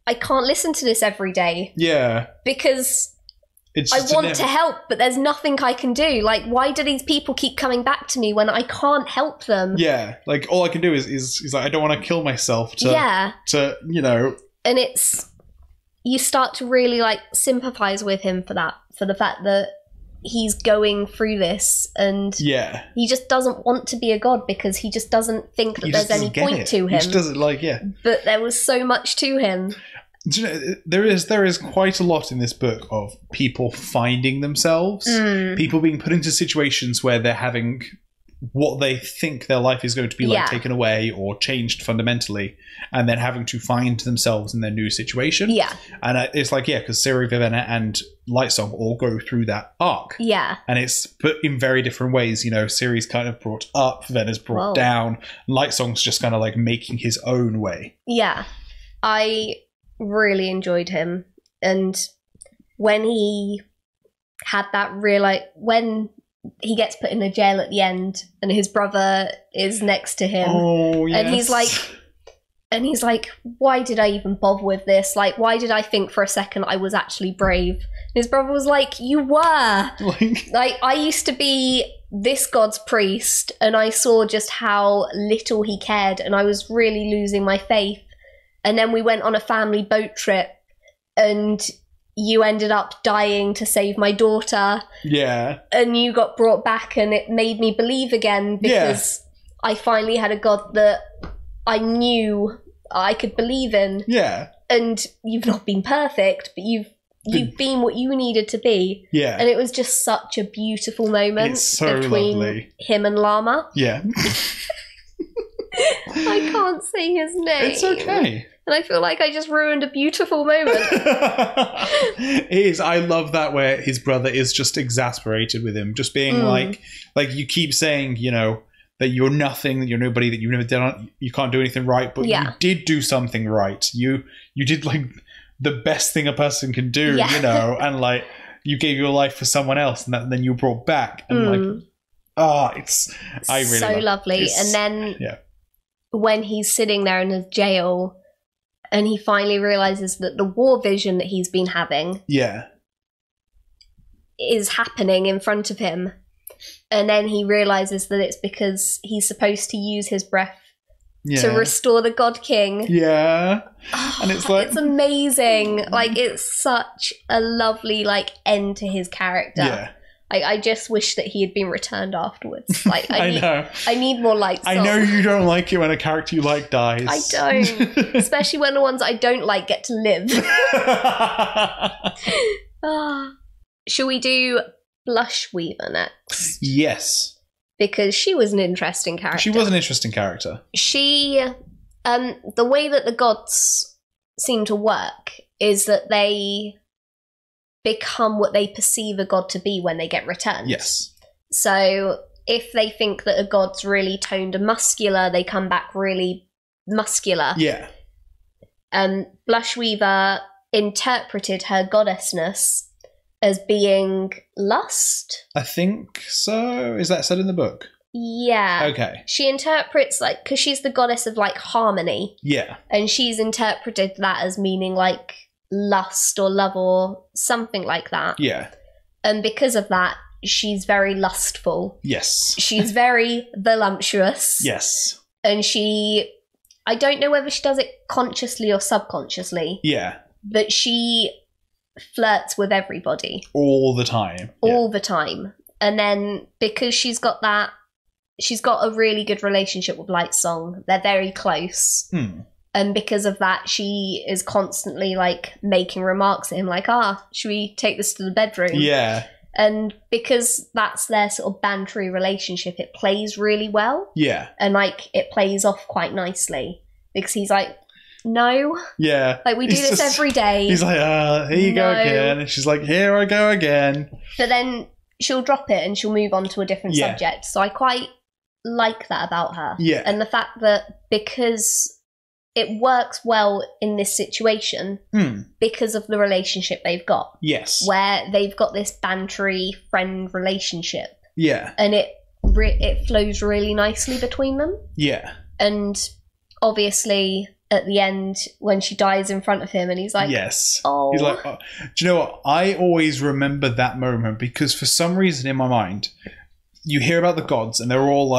[SPEAKER 2] I can't listen to this every day.
[SPEAKER 1] Yeah.
[SPEAKER 2] Because I want to help, but there's nothing I can do. Like, why do these people keep coming back to me when I can't help them?
[SPEAKER 1] Yeah. Like, all I can do is like, I don't want to kill myself to, you know.
[SPEAKER 2] And you start to really, like, sympathize with him for that, for the fact that he's going through this and he just doesn't want to be a god because he just doesn't think that there's any point to him.
[SPEAKER 1] He just doesn't
[SPEAKER 2] But there was so much to him.
[SPEAKER 1] Do you know, there is quite a lot in this book of people finding themselves, people being put into situations where they're having what they think their life is going to be like taken away or changed fundamentally, and then having to find themselves in their new situation.
[SPEAKER 2] Yeah.
[SPEAKER 1] And it's like, because Ciri, Vivenna, and Lightsong all go through that arc.
[SPEAKER 2] Yeah.
[SPEAKER 1] And it's put in very different ways. Ciri's kind of brought up, Vivenna's brought down. Lightsong's just kind of like making his own way.
[SPEAKER 2] Yeah. I really enjoyed him. And when he had that when he gets put in a jail at the end and his brother is next to him.
[SPEAKER 1] Oh, yes.
[SPEAKER 2] And he's like, why did I even bother with this? Like, why did I think for a second I was actually brave? And his brother was like, you were. Like, I used to be this god's priest and I saw just how little he cared and I was really losing my faith. And then we went on a family boat trip and you ended up dying to save my daughter.
[SPEAKER 1] Yeah.
[SPEAKER 2] And you got brought back and it made me believe again because I finally had a god that I knew I could believe in.
[SPEAKER 1] Yeah.
[SPEAKER 2] And you've not been perfect, but you've been what you needed to be.
[SPEAKER 1] Yeah.
[SPEAKER 2] And it was just such a beautiful moment between
[SPEAKER 1] lovely.
[SPEAKER 2] Him and Llama.
[SPEAKER 1] Yeah.
[SPEAKER 2] I can't say his name.
[SPEAKER 1] It's okay.
[SPEAKER 2] And I feel like I just ruined a beautiful moment.
[SPEAKER 1] It is. I love that where his brother is just exasperated with him, just being like you keep saying, that you're nothing, that you're nobody, that you've never done, you can't do anything right, but you did do something right. You did like the best thing a person can do, and like you gave your life for someone else, and then you brought back, and it's
[SPEAKER 2] so lovely. And then when he's sitting there in his jail. And he finally realizes that the war vision that he's been having is happening in front of him. And then he realizes that it's because he's supposed to use his breath to restore the God King.
[SPEAKER 1] Yeah. And it's like...
[SPEAKER 2] It's amazing. Like, it's such a lovely, end to his character. Yeah. I just wish that he had been returned afterwards. I know. I need more Lightsong.
[SPEAKER 1] I know you don't like it when a character you like dies.
[SPEAKER 2] I don't. Especially when the ones I don't like get to live. Shall we do Blushweaver next?
[SPEAKER 1] Yes.
[SPEAKER 2] Because she was an interesting character.
[SPEAKER 1] She was an interesting character.
[SPEAKER 2] She, the way that the gods seem to work is that they become what they perceive a god to be when they get returned.
[SPEAKER 1] Yes.
[SPEAKER 2] So if they think that a god's really toned and muscular, they come back really muscular.
[SPEAKER 1] Yeah.
[SPEAKER 2] Blushweaver interpreted her goddessness as being lust.
[SPEAKER 1] I think so. Is that said in the book?
[SPEAKER 2] Yeah.
[SPEAKER 1] Okay.
[SPEAKER 2] She interprets, because she's the goddess of, harmony.
[SPEAKER 1] Yeah.
[SPEAKER 2] And she's interpreted that as meaning, lust or love or something like that.
[SPEAKER 1] Yeah.
[SPEAKER 2] And because of that, she's very lustful.
[SPEAKER 1] Yes.
[SPEAKER 2] She's very voluptuous.
[SPEAKER 1] Yes.
[SPEAKER 2] And I don't know whether she does it consciously or subconsciously.
[SPEAKER 1] Yeah.
[SPEAKER 2] But she flirts with everybody.
[SPEAKER 1] All the time.
[SPEAKER 2] All the time. And then because she's got a really good relationship with Lightsong. They're very close. And because of that, she is constantly, making remarks at him, should we take this to the bedroom?
[SPEAKER 1] Yeah.
[SPEAKER 2] And because that's their sort of bantery relationship, it plays really well.
[SPEAKER 1] Yeah.
[SPEAKER 2] And, it plays off quite nicely. Because he's like, no.
[SPEAKER 1] Yeah.
[SPEAKER 2] We do this every day.
[SPEAKER 1] He's like, here you go again. And she's like, here I go again.
[SPEAKER 2] But then she'll drop it and she'll move on to a different subject. So I quite like that about her.
[SPEAKER 1] Yeah.
[SPEAKER 2] And the fact that because... it works well in this situation because of the relationship they've got.
[SPEAKER 1] Yes.
[SPEAKER 2] Where they've got this bantery friend relationship.
[SPEAKER 1] Yeah.
[SPEAKER 2] And it flows really nicely between them.
[SPEAKER 1] Yeah.
[SPEAKER 2] And obviously at the end when she dies in front of him and he's like...
[SPEAKER 1] Yes.
[SPEAKER 2] Oh.
[SPEAKER 1] He's like, oh. Do you know what? I always remember that moment because for some reason in my mind, you hear about the gods and they're all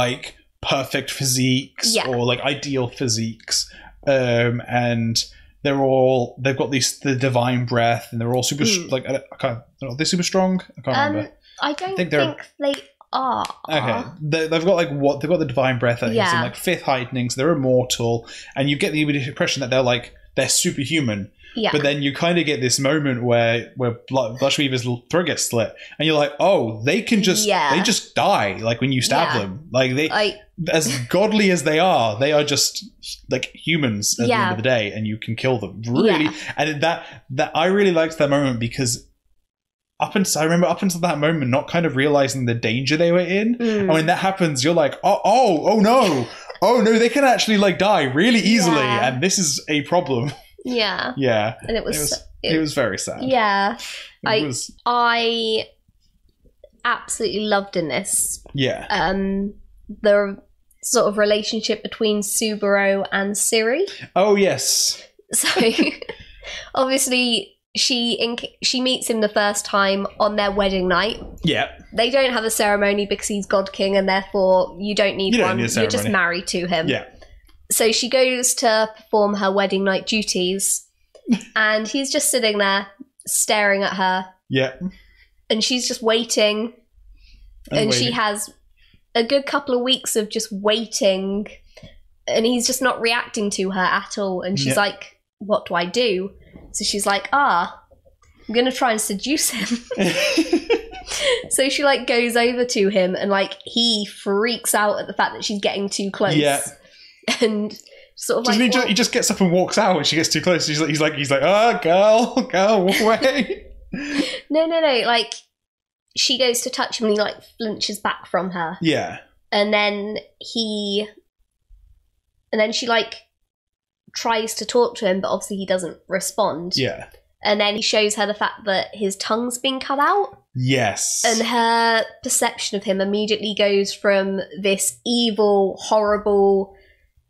[SPEAKER 1] perfect physiques or ideal physiques. And they've got the divine breath, and they're all super are they super strong? I can't remember.
[SPEAKER 2] I don't think they are.
[SPEAKER 1] Okay, they've got they've got the divine breath that gives them fifth heightening, so they're immortal, and you get the impression that they're superhuman.
[SPEAKER 2] Yeah.
[SPEAKER 1] But then you kind of get this moment where Blushweaver's throat gets slit, and you're like, oh, they can just they just die like when you stab them. Like they, as godly as they are just like humans at the end of the day, and you can kill them really. And that I really liked that moment because I remember up until that moment not kind of realizing the danger they were in, and when that happens, you're like, oh no. Oh no, they can actually like die really easily, and this is a problem.
[SPEAKER 2] Yeah.
[SPEAKER 1] Yeah.
[SPEAKER 2] And it
[SPEAKER 1] was very sad.
[SPEAKER 2] Yeah. I absolutely loved in this.
[SPEAKER 1] Yeah.
[SPEAKER 2] The sort of relationship between Subaru and Siri.
[SPEAKER 1] Oh yes.
[SPEAKER 2] So obviously she meets him the first time on their wedding night.
[SPEAKER 1] Yeah.
[SPEAKER 2] They don't have a ceremony because he's God King, and therefore you don't need one. You're just married to him.
[SPEAKER 1] Yeah.
[SPEAKER 2] So she goes to perform her wedding night duties, and he's just sitting there staring at her.
[SPEAKER 1] Yeah.
[SPEAKER 2] And she's just waiting. And she has a good couple of weeks of just waiting, and he's just not reacting to her at all. And she's like, what do I do? So she's like, I'm going to try and seduce him. So she like goes over to him, and like he freaks out at the fact that she's getting too close. Yeah. And sort of
[SPEAKER 1] he just gets up and walks out when she gets too close. He's like, oh, girl, walk away.
[SPEAKER 2] No. Like she goes to touch him, and he like flinches back from her.
[SPEAKER 1] Yeah.
[SPEAKER 2] And then she like tries to talk to him, but obviously he doesn't respond.
[SPEAKER 1] Yeah.
[SPEAKER 2] And then he shows her the fact that his tongue's been cut out.
[SPEAKER 1] Yes.
[SPEAKER 2] And her perception of him immediately goes from this evil, horrible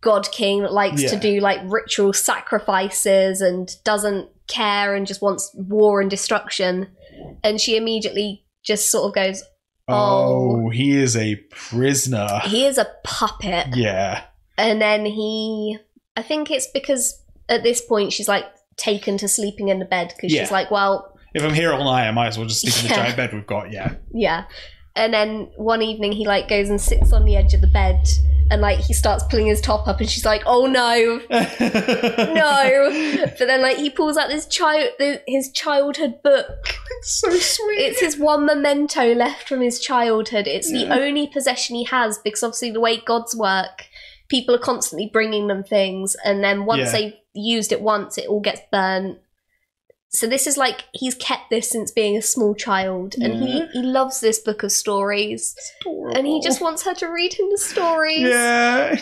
[SPEAKER 2] God King that likes to do like ritual sacrifices and doesn't care and just wants war and destruction. And she immediately just sort of goes, oh,
[SPEAKER 1] he is a prisoner.
[SPEAKER 2] He is a puppet.
[SPEAKER 1] Yeah.
[SPEAKER 2] And then I think it's because at this point she's like taken to sleeping in the bed because she's like, well,
[SPEAKER 1] if I'm here all night, I might as well just sleep in the giant bed we've got.
[SPEAKER 2] Yeah. And then one evening he like goes and sits on the edge of the bed, and like he starts pulling his top up, and she's like, oh no. No. But then like he pulls out his childhood book.
[SPEAKER 1] It's so sweet.
[SPEAKER 2] It's his one memento left from his childhood. It's the only possession he has, because obviously the way gods work, people are constantly bringing them things, and then once they've used it once, it all gets burnt. So this is like, he's kept this since being a small child, and he loves this book of stories, and he just wants her to read him the stories.
[SPEAKER 1] Yeah.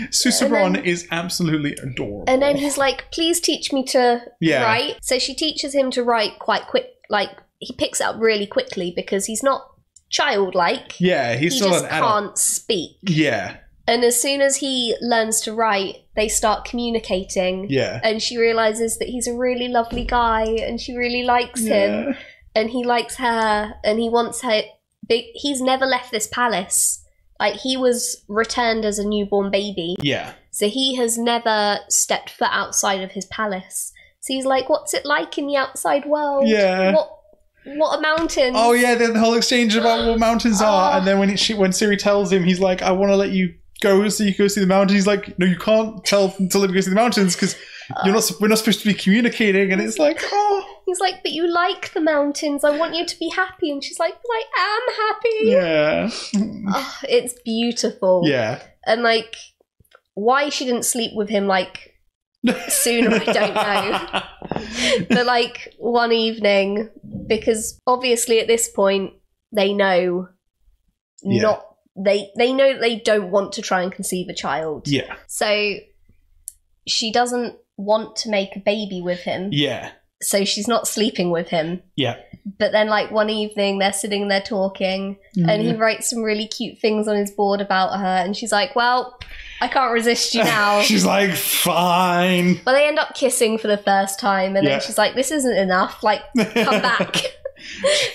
[SPEAKER 1] Susaron is absolutely adorable.
[SPEAKER 2] And then he's like, please teach me to write. So she teaches him to write quite quick. Like, he picks it up really quickly because he's not childlike.
[SPEAKER 1] Yeah, he's still an adult.
[SPEAKER 2] He just can't speak.
[SPEAKER 1] Yeah.
[SPEAKER 2] And as soon as he learns to write, they start communicating.
[SPEAKER 1] Yeah.
[SPEAKER 2] And she realizes that he's a really lovely guy, and she really likes him. And he likes her, and he wants her. He's never left this palace. Like, he was returned as a newborn baby.
[SPEAKER 1] Yeah.
[SPEAKER 2] So he has never stepped foot outside of his palace. So he's like, what's it like in the outside world?
[SPEAKER 1] Yeah.
[SPEAKER 2] What are mountains?
[SPEAKER 1] Oh yeah, the whole exchange about what mountains are. And then when Siri tells him, he's like, I want to let you go so you can go see the mountains. He's like, no, you can't tell until we go see the mountains because we're not supposed to be communicating. And it's like,
[SPEAKER 2] he's like, but you like the mountains, I want you to be happy. And she's like, but I am happy.
[SPEAKER 1] Yeah.
[SPEAKER 2] It's beautiful.
[SPEAKER 1] Yeah.
[SPEAKER 2] And like, why she didn't sleep with him like sooner, I don't know. But like one evening, because obviously at this point they know they know they don't want to try and conceive a child.
[SPEAKER 1] Yeah.
[SPEAKER 2] So she doesn't want to make a baby with him.
[SPEAKER 1] Yeah.
[SPEAKER 2] So she's not sleeping with him.
[SPEAKER 1] Yeah.
[SPEAKER 2] But then like one evening they're sitting there talking, and he writes some really cute things on his board about her, and she's like, well, I can't resist you now.
[SPEAKER 1] She's like, fine.
[SPEAKER 2] But they end up kissing for the first time, and then she's like, this isn't enough, like, come back.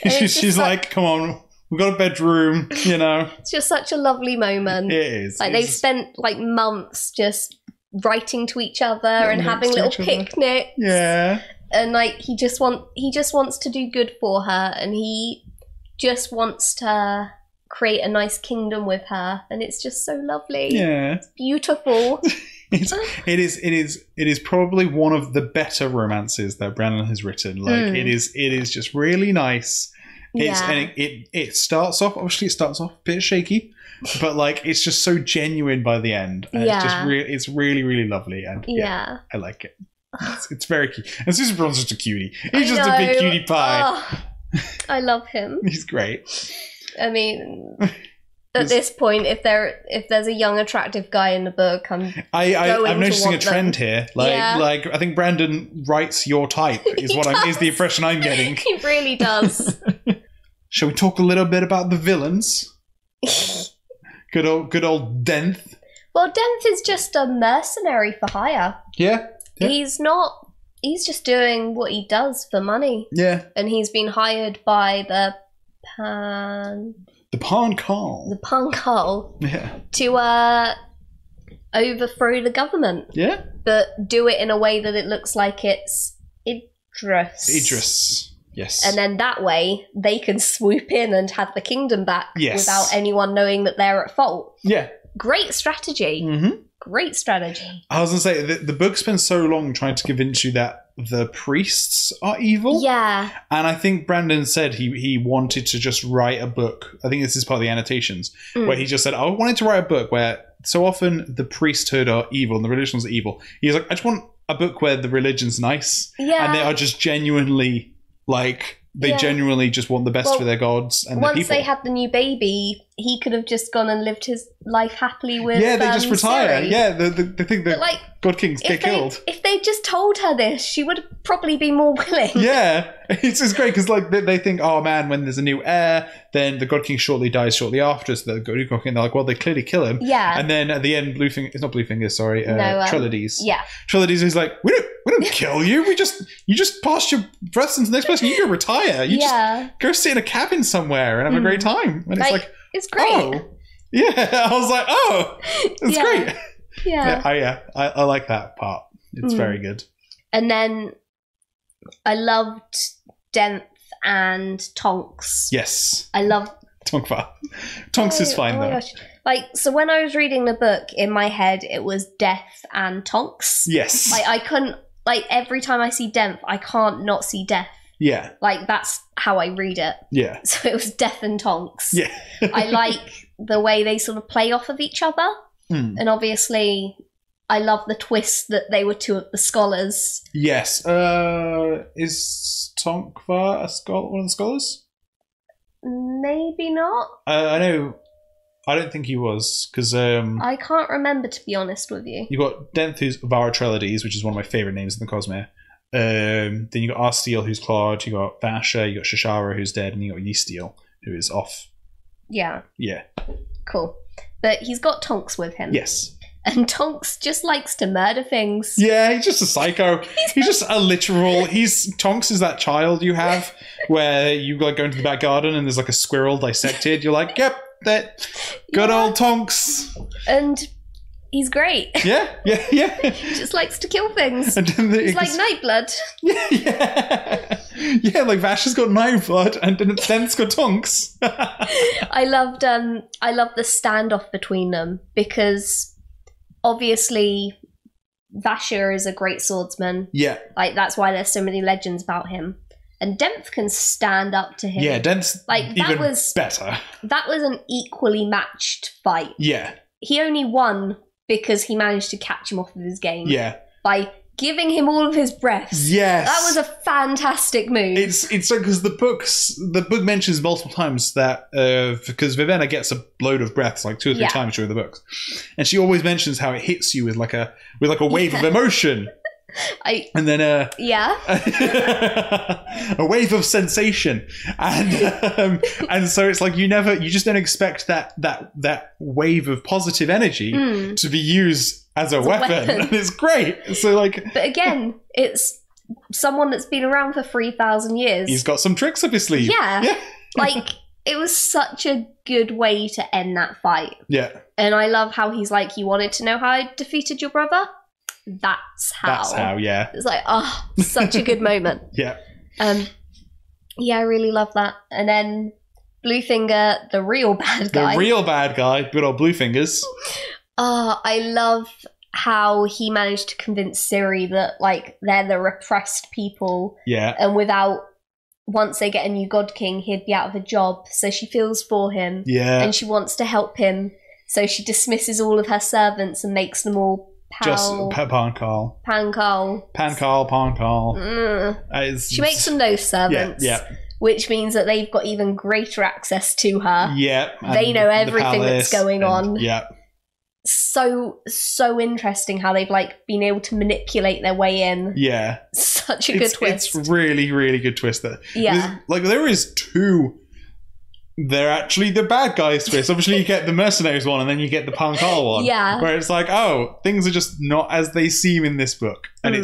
[SPEAKER 1] she's like, come on, we've got a bedroom, you know.
[SPEAKER 2] It's just such a lovely moment.
[SPEAKER 1] It is.
[SPEAKER 2] Like, they've spent like months just writing to each other and having little picnics.
[SPEAKER 1] Yeah.
[SPEAKER 2] And like he just wants to do good for her, and he just wants to create a nice kingdom with her, and it's just so lovely.
[SPEAKER 1] Yeah.
[SPEAKER 2] It's beautiful.
[SPEAKER 1] It is probably one of the better romances that Brandon has written. Like it is just really nice. And it starts off, obviously it starts off a bit shaky, but like it's just so genuine by the end. And it's really, really lovely. And I like it. It's very cute. And Susan Braun's just a cutie. He's just a big cutie pie. Oh,
[SPEAKER 2] I love him.
[SPEAKER 1] He's great.
[SPEAKER 2] I mean, at this point, if there's a young, attractive guy in the book, I'm
[SPEAKER 1] noticing a trend here. Like I think Brandon writes your type is is the impression I'm getting.
[SPEAKER 2] He really does.
[SPEAKER 1] Shall we talk a little bit about the villains? Good old Denth.
[SPEAKER 2] Well, Denth is just a mercenary for hire.
[SPEAKER 1] Yeah.
[SPEAKER 2] He's just doing what he does for money.
[SPEAKER 1] Yeah.
[SPEAKER 2] And he's been hired by the Pan Carl. Yeah. To overthrow the government.
[SPEAKER 1] Yeah.
[SPEAKER 2] But do it in a way that it looks like it's
[SPEAKER 1] Idris. Yes.
[SPEAKER 2] And then that way they can swoop in and have the kingdom back without anyone knowing that they're at fault.
[SPEAKER 1] Yeah.
[SPEAKER 2] Great strategy.
[SPEAKER 1] Mm-hmm.
[SPEAKER 2] Great strategy.
[SPEAKER 1] I was going to say, the book spends so long trying to convince you that the priests are evil.
[SPEAKER 2] Yeah.
[SPEAKER 1] And I think Brandon said he wanted to just write a book. I think this is part of the annotations, where he just said, I wanted to write a book where so often the priesthood are evil and the religions are evil. He's like, I just want a book where the religion's nice. Yeah. And they are just genuinely, they genuinely just want the best for their gods and their people. Once
[SPEAKER 2] they had the new baby, he could have just gone and lived his life happily with
[SPEAKER 1] they just retire.
[SPEAKER 2] Ciri.
[SPEAKER 1] Yeah, they think that God Kings get killed.
[SPEAKER 2] If they just told her this, she would probably be more willing.
[SPEAKER 1] Yeah, it's just great because they think, oh man, when there's a new heir, then the God King dies shortly after, so the new God King, they're like, well, they clearly kill him.
[SPEAKER 2] Yeah.
[SPEAKER 1] And then at the end, Trilides.
[SPEAKER 2] Yeah.
[SPEAKER 1] Trilides is like, we don't kill you. You just pass your breath into the next person. You can retire. You just go sit in a cabin somewhere and have a great time. And
[SPEAKER 2] it's great.
[SPEAKER 1] Oh. Yeah. I was like, oh, it's great.
[SPEAKER 2] Yeah.
[SPEAKER 1] I like that part. It's very good.
[SPEAKER 2] And then I loved Denth and Tonks.
[SPEAKER 1] Yes.
[SPEAKER 2] I love
[SPEAKER 1] Tonkva. Tonks is fine though.
[SPEAKER 2] Gosh. So when I was reading the book, in my head it was Death and Tonks.
[SPEAKER 1] Yes.
[SPEAKER 2] I couldn't, every time I see Denth, I can't not see Death.
[SPEAKER 1] Yeah.
[SPEAKER 2] That's how I read it.
[SPEAKER 1] Yeah.
[SPEAKER 2] So it was Death and Tonks.
[SPEAKER 1] Yeah.
[SPEAKER 2] I like the way they sort of play off of each other. And obviously, I love the twist that they were two of the scholars.
[SPEAKER 1] Yes. Is Tonkva one of the scholars?
[SPEAKER 2] Maybe not.
[SPEAKER 1] I know. I don't think he was, because...
[SPEAKER 2] I can't remember, to be honest with you.
[SPEAKER 1] You got Denth, who's Trilides, which is one of my favourite names in the Cosmere. Then you got Arsteel, who's Claude. You got Vasha. You got Shashara, who's dead. And you got Yeasteel, who is off.
[SPEAKER 2] Yeah.
[SPEAKER 1] Yeah.
[SPEAKER 2] Cool. But he's got Tonks with him.
[SPEAKER 1] Yes.
[SPEAKER 2] And Tonks just likes to murder things.
[SPEAKER 1] Yeah, he's just a psycho. He's just a literal... Tonks is that child you have where you go into the back garden and there's a squirrel dissected. You're like, yep, that good old Tonks.
[SPEAKER 2] And he's great.
[SPEAKER 1] Yeah.
[SPEAKER 2] He just likes to kill things. He's like Nightblood.
[SPEAKER 1] Yeah. Yeah, Vash has got Nightblood and Denth's got Tonks.
[SPEAKER 2] I loved the standoff between them because obviously Vasher is a great swordsman.
[SPEAKER 1] Yeah.
[SPEAKER 2] That's why there's so many legends about him. And Denth can stand up to him.
[SPEAKER 1] Yeah, Denth's even better.
[SPEAKER 2] That was an equally matched fight.
[SPEAKER 1] Yeah.
[SPEAKER 2] He only won because he managed to catch him off of his game.
[SPEAKER 1] Yeah.
[SPEAKER 2] By giving him all of his breaths.
[SPEAKER 1] Yes.
[SPEAKER 2] That was a fantastic move.
[SPEAKER 1] It's so because the book mentions multiple times that because Vivenna gets a load of breaths 2 or 3 times during the books. And she always mentions how it hits you with a wave of emotion. And then a wave of sensation, and so it's you just don't expect that wave of positive energy to be used as a weapon. And it's great. So but
[SPEAKER 2] again, it's someone that's been around for 3,000 years.
[SPEAKER 1] He's got some tricks up his sleeve.
[SPEAKER 2] Yeah. It was such a good way to end that fight.
[SPEAKER 1] Yeah.
[SPEAKER 2] And I love how he's you wanted to know how I defeated your brother? That's how,
[SPEAKER 1] yeah.
[SPEAKER 2] It's such a good moment.
[SPEAKER 1] Yeah.
[SPEAKER 2] Yeah, I really love that. And then Bluefinger, the real bad guy.
[SPEAKER 1] Good old Bluefingers.
[SPEAKER 2] I love how he managed to convince Ciri that, like, they're the repressed people.
[SPEAKER 1] Yeah.
[SPEAKER 2] And once they get a new God King, he'd be out of a job. So she feels for him.
[SPEAKER 1] Yeah.
[SPEAKER 2] And she wants to help him. So she dismisses all of her servants and makes them all
[SPEAKER 1] Pankal.
[SPEAKER 2] She makes them no servants.
[SPEAKER 1] Yeah.
[SPEAKER 2] Which means that they've got even greater access to her.
[SPEAKER 1] Yeah.
[SPEAKER 2] They know everything that's going on.
[SPEAKER 1] Yeah.
[SPEAKER 2] So interesting how they've, like, been able to manipulate their way in.
[SPEAKER 1] Yeah.
[SPEAKER 2] Such a good twist.
[SPEAKER 1] It's really, really good twist there.
[SPEAKER 2] Yeah.
[SPEAKER 1] There is two. They're actually the bad guys twist. Obviously, you get the mercenaries one and then you get the Pankal one.
[SPEAKER 2] Yeah.
[SPEAKER 1] Where it's like, oh, things are just not as they seem in this book. And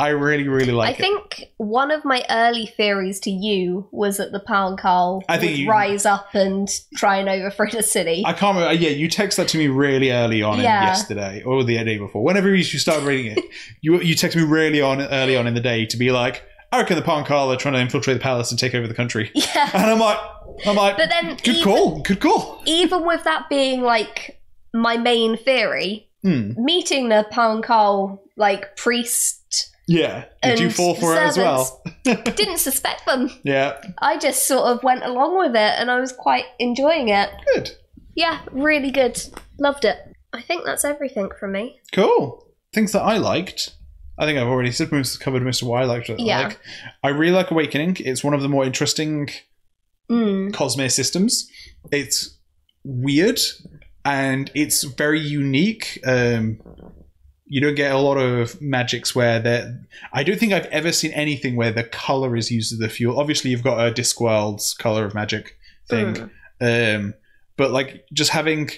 [SPEAKER 1] I really, really like it.
[SPEAKER 2] I think one of my early theories to you was that the Pankal would rise up and try and overthrow the city.
[SPEAKER 1] I can't remember. Yeah, you texted that to me really early on yesterday or the day before. Whenever you started reading it, you texted me really early on in the day to be like, I reckon the Pankal are trying to infiltrate the palace and take over the country.
[SPEAKER 2] Yeah.
[SPEAKER 1] And I'm like,
[SPEAKER 2] but then
[SPEAKER 1] good call.
[SPEAKER 2] Even with that being, like, my main theory, meeting the Pankal, like, priest.
[SPEAKER 1] Yeah. Did you fall for it as well?
[SPEAKER 2] Didn't suspect them.
[SPEAKER 1] Yeah.
[SPEAKER 2] I just sort of went along with it and I was quite enjoying it.
[SPEAKER 1] Good.
[SPEAKER 2] Yeah, really good. Loved it. I think that's everything from me.
[SPEAKER 1] Cool. Things that I liked. I think I've already covered most of what I liked.
[SPEAKER 2] Yeah.
[SPEAKER 1] I really like Awakening. It's one of the more interesting Cosmere systems. It's weird and it's very unique. You don't get a lot of magics where I don't think I've ever seen anything where the color is used as the fuel. Obviously, you've got a Discworld's color of magic thing. But, like, just having,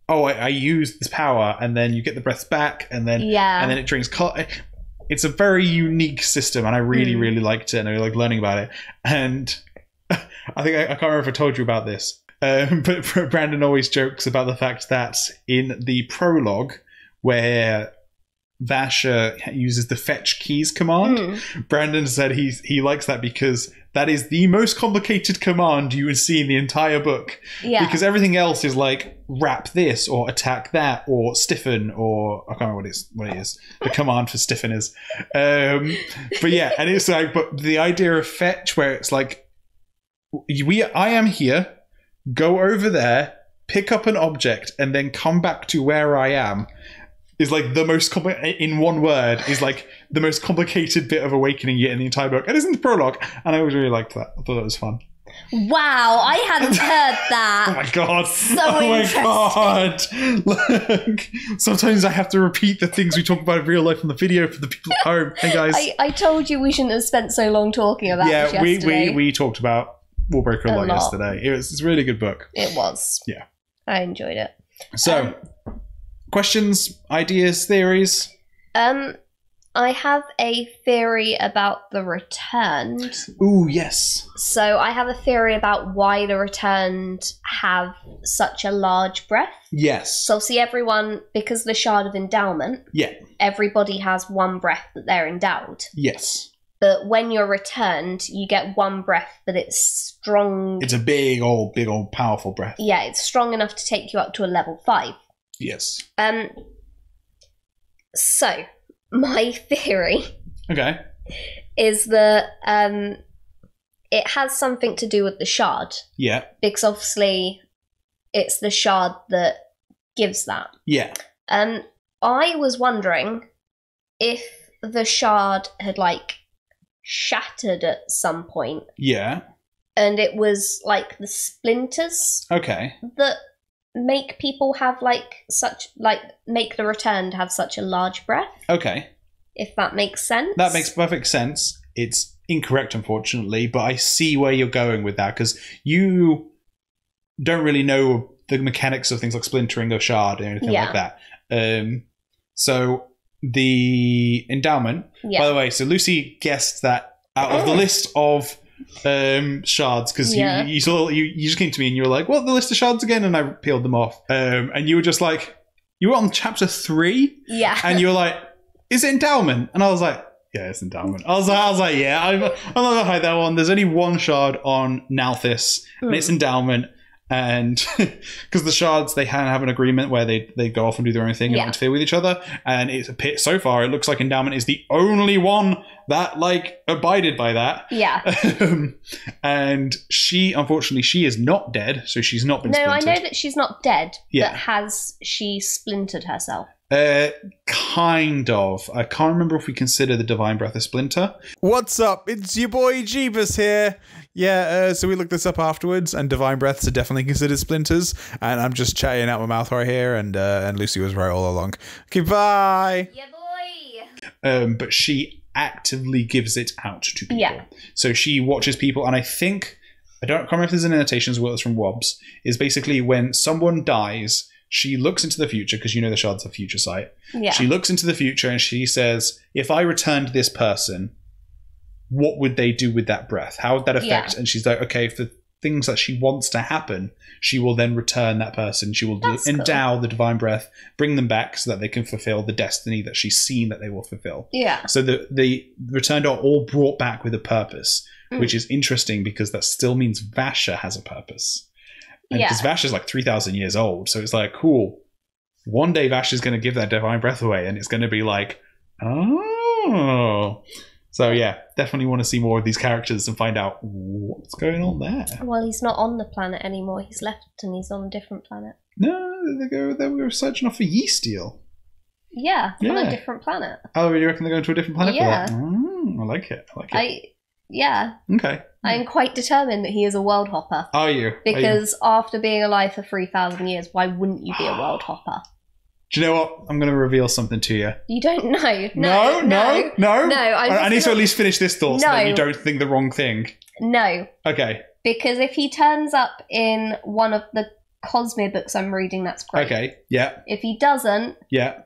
[SPEAKER 1] I use this power and then you get the breaths back and then it drains color. It's a very unique system and I really, really liked it and I like learning about it. And I think I can't remember if I told you about this, but Brandon always jokes about the fact that in the prologue where Vasher uses the fetch keys command, Brandon said he likes that because that is the most complicated command you would see in the entire book. Yeah. Because everything else is like wrap this or attack that or stiffen or I can't remember what it is. The command for stiffen is. But yeah, and it's like, but the idea of fetch where it's like I am here, go over there, pick up an object, and then come back to where I am. Is like the most in one word is like the most complicated bit of Awakening yet in the entire book. And it's in the prologue, and I always really liked that. I thought that was fun.
[SPEAKER 2] Wow, I hadn't heard that.
[SPEAKER 1] Oh my god!
[SPEAKER 2] So interesting.
[SPEAKER 1] My god! Look, sometimes I have to repeat the things we talk about in real life on the video for the people at home. Hey guys,
[SPEAKER 2] I told you we shouldn't have spent so long talking about this yesterday.
[SPEAKER 1] we talked about Warbreaker a lot yesterday. It's a really good book.
[SPEAKER 2] It was.
[SPEAKER 1] Yeah,
[SPEAKER 2] I enjoyed it.
[SPEAKER 1] So. Questions, ideas, theories?
[SPEAKER 2] I have a theory about the Returned.
[SPEAKER 1] Ooh, yes.
[SPEAKER 2] So I have a theory about why the Returned have such a large breath.
[SPEAKER 1] Yes.
[SPEAKER 2] So see everyone, because the Shard of Endowment, everybody has one breath that they're endowed.
[SPEAKER 1] Yes.
[SPEAKER 2] But when you're returned, you get one breath, but it's strong.
[SPEAKER 1] It's a big old, powerful breath.
[SPEAKER 2] Yeah, it's strong enough to take you up to a level 5.
[SPEAKER 1] Yes.
[SPEAKER 2] So my theory
[SPEAKER 1] is
[SPEAKER 2] that it has something to do with the shard.
[SPEAKER 1] Yeah.
[SPEAKER 2] Because obviously it's the shard that gives that.
[SPEAKER 1] Yeah.
[SPEAKER 2] I was wondering if the shard had like shattered at some point.
[SPEAKER 1] Yeah.
[SPEAKER 2] And it was like the splinters.
[SPEAKER 1] Okay.
[SPEAKER 2] That make people have make the Returned have such a large breath.
[SPEAKER 1] Okay.
[SPEAKER 2] If that makes sense.
[SPEAKER 1] That makes perfect sense. It's incorrect, unfortunately, but I see where you're going with that because you don't really know the mechanics of things like splintering a shard or anything like that. So the endowment, by the way, so Lucy guessed that out of the list of shards because you just came to me and you were like, what, the list of shards again? And I peeled them off. And you were just like, you were on chapter 3?
[SPEAKER 2] Yeah.
[SPEAKER 1] And you were like, is it endowment? And I was like, yeah, it's endowment. I was like, yeah, I'm not gonna hide that one. There's only one shard on Nalthis, and it's endowment. And because the shards, they have an agreement where they go off and do their own thing and interfere with each other. And so far, it looks like Endowment is the only one that abided by that.
[SPEAKER 2] Yeah.
[SPEAKER 1] And unfortunately, she is not dead, so she's not been splintered.
[SPEAKER 2] No, I know that she's not dead, but has she splintered herself?
[SPEAKER 1] Kind of. I can't remember if we consider the Divine Breath a splinter.
[SPEAKER 3] What's up? It's your boy Jeebus here. Yeah, so we looked this up afterwards, and Divine Breaths are definitely considered splinters. And I'm just chatting out my mouth right here, and Lucy was right all along. Okay, bye.
[SPEAKER 2] Yeah, boy.
[SPEAKER 1] But she actively gives it out to people.
[SPEAKER 2] Yeah.
[SPEAKER 1] So she watches people, and I can't remember if there's an annotation as well as from Wobbs, is basically when someone dies, she looks into the future, because the shard's a future sight.
[SPEAKER 2] Yeah.
[SPEAKER 1] She looks into the future and she says, if I returned this person, what would they do with that breath? How would that affect? Yeah. And she's like, okay, for things that she wants to happen, she will then return that person. She will endow the Divine Breath, bring them back so that they can fulfill the destiny that she's seen that they will fulfill.
[SPEAKER 2] Yeah.
[SPEAKER 1] So the returned are all brought back with a purpose, which is interesting because that still means Vasha has a purpose. Because Vash is 3,000 years old. So it's cool. One day Vash is going to give that Divine Breath away and it's going to be oh. So yeah, definitely want to see more of these characters and find out what's going on there.
[SPEAKER 2] Well, he's not on the planet anymore. He's left and he's on a different planet.
[SPEAKER 1] No, they were searching off for Yeasteel.
[SPEAKER 2] Yeah, on a different planet.
[SPEAKER 1] Oh, you reckon they're going to a different planet for that? I like it.
[SPEAKER 2] Yeah.
[SPEAKER 1] Okay.
[SPEAKER 2] I am quite determined that he is a world hopper.
[SPEAKER 1] Are you?
[SPEAKER 2] Because after being alive for 3,000 years, why wouldn't you be a world hopper?
[SPEAKER 1] Do you know what? I'm going to reveal something to you.
[SPEAKER 2] You don't know.
[SPEAKER 1] No. I need to at least finish this thought so that you don't think the wrong thing.
[SPEAKER 2] No.
[SPEAKER 1] Okay.
[SPEAKER 2] Because if he turns up in one of the Cosmere books I'm reading, that's great.
[SPEAKER 1] Okay, yeah.
[SPEAKER 2] If he doesn't,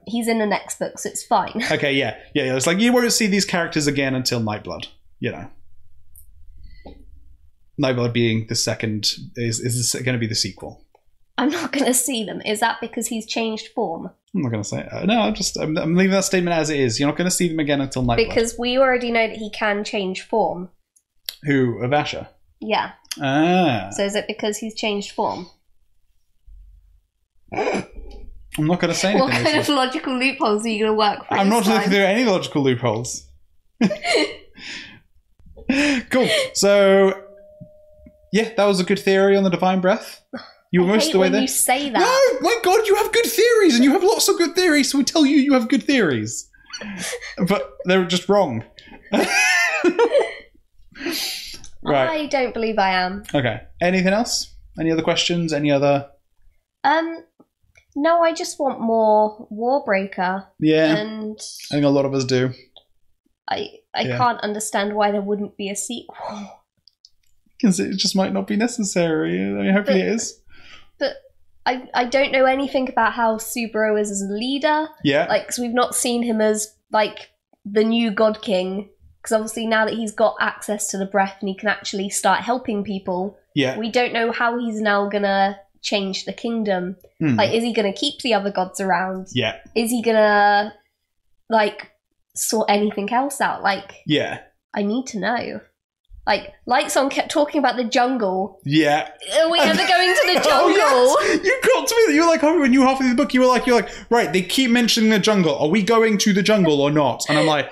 [SPEAKER 2] he's in the next book, so it's fine.
[SPEAKER 1] Okay, yeah. It's you won't see these characters again until Nightblood, Nightblood being the second is going to be the sequel.
[SPEAKER 2] I'm not going to see them. Is that because he's changed form?
[SPEAKER 1] I'm not going to say no. I'm leaving that statement as it is. You're not going to see them again until Nightblood.
[SPEAKER 2] Because we already know that he can change form.
[SPEAKER 1] Who? Avasha?
[SPEAKER 2] Yeah.
[SPEAKER 1] Ah.
[SPEAKER 2] So is it because he's changed form?
[SPEAKER 1] I'm not going to say anything.
[SPEAKER 2] What kind of logical loopholes are you going to work for?
[SPEAKER 1] I'm not looking through any logical loopholes. Cool. So. Yeah, that was a good theory on the Divine Breath. You were most of the way there.
[SPEAKER 2] You say that.
[SPEAKER 1] No, my God, you have good theories, and you have lots of good theories. So we tell you have good theories, but they're just wrong. Right.
[SPEAKER 2] I don't believe I am.
[SPEAKER 1] Okay. Anything else? Any other questions? Any other?
[SPEAKER 2] No, I just want more Warbreaker.
[SPEAKER 1] Yeah,
[SPEAKER 2] and
[SPEAKER 1] I think a lot of us do.
[SPEAKER 2] I can't understand why there wouldn't be a sequel.
[SPEAKER 1] Because it just might not be necessary. I mean, hopefully it is.
[SPEAKER 2] But I don't know anything about how Subaru is as a leader.
[SPEAKER 1] Yeah.
[SPEAKER 2] Because we've not seen him as, the new God King. Because obviously now that he's got access to the breath and he can actually start helping people, we don't know how he's now going to change the kingdom. Is he going to keep the other gods around?
[SPEAKER 1] Yeah.
[SPEAKER 2] Is he going to, sort anything else out?
[SPEAKER 1] Yeah.
[SPEAKER 2] I need to know. Lightson kept talking about the jungle.
[SPEAKER 1] Yeah.
[SPEAKER 2] Are we ever going to the jungle?
[SPEAKER 1] Oh, yes. You got to me. You were when you were halfway through the book, you were like, right, they keep mentioning the jungle. Are we going to the jungle or not? And I'm like,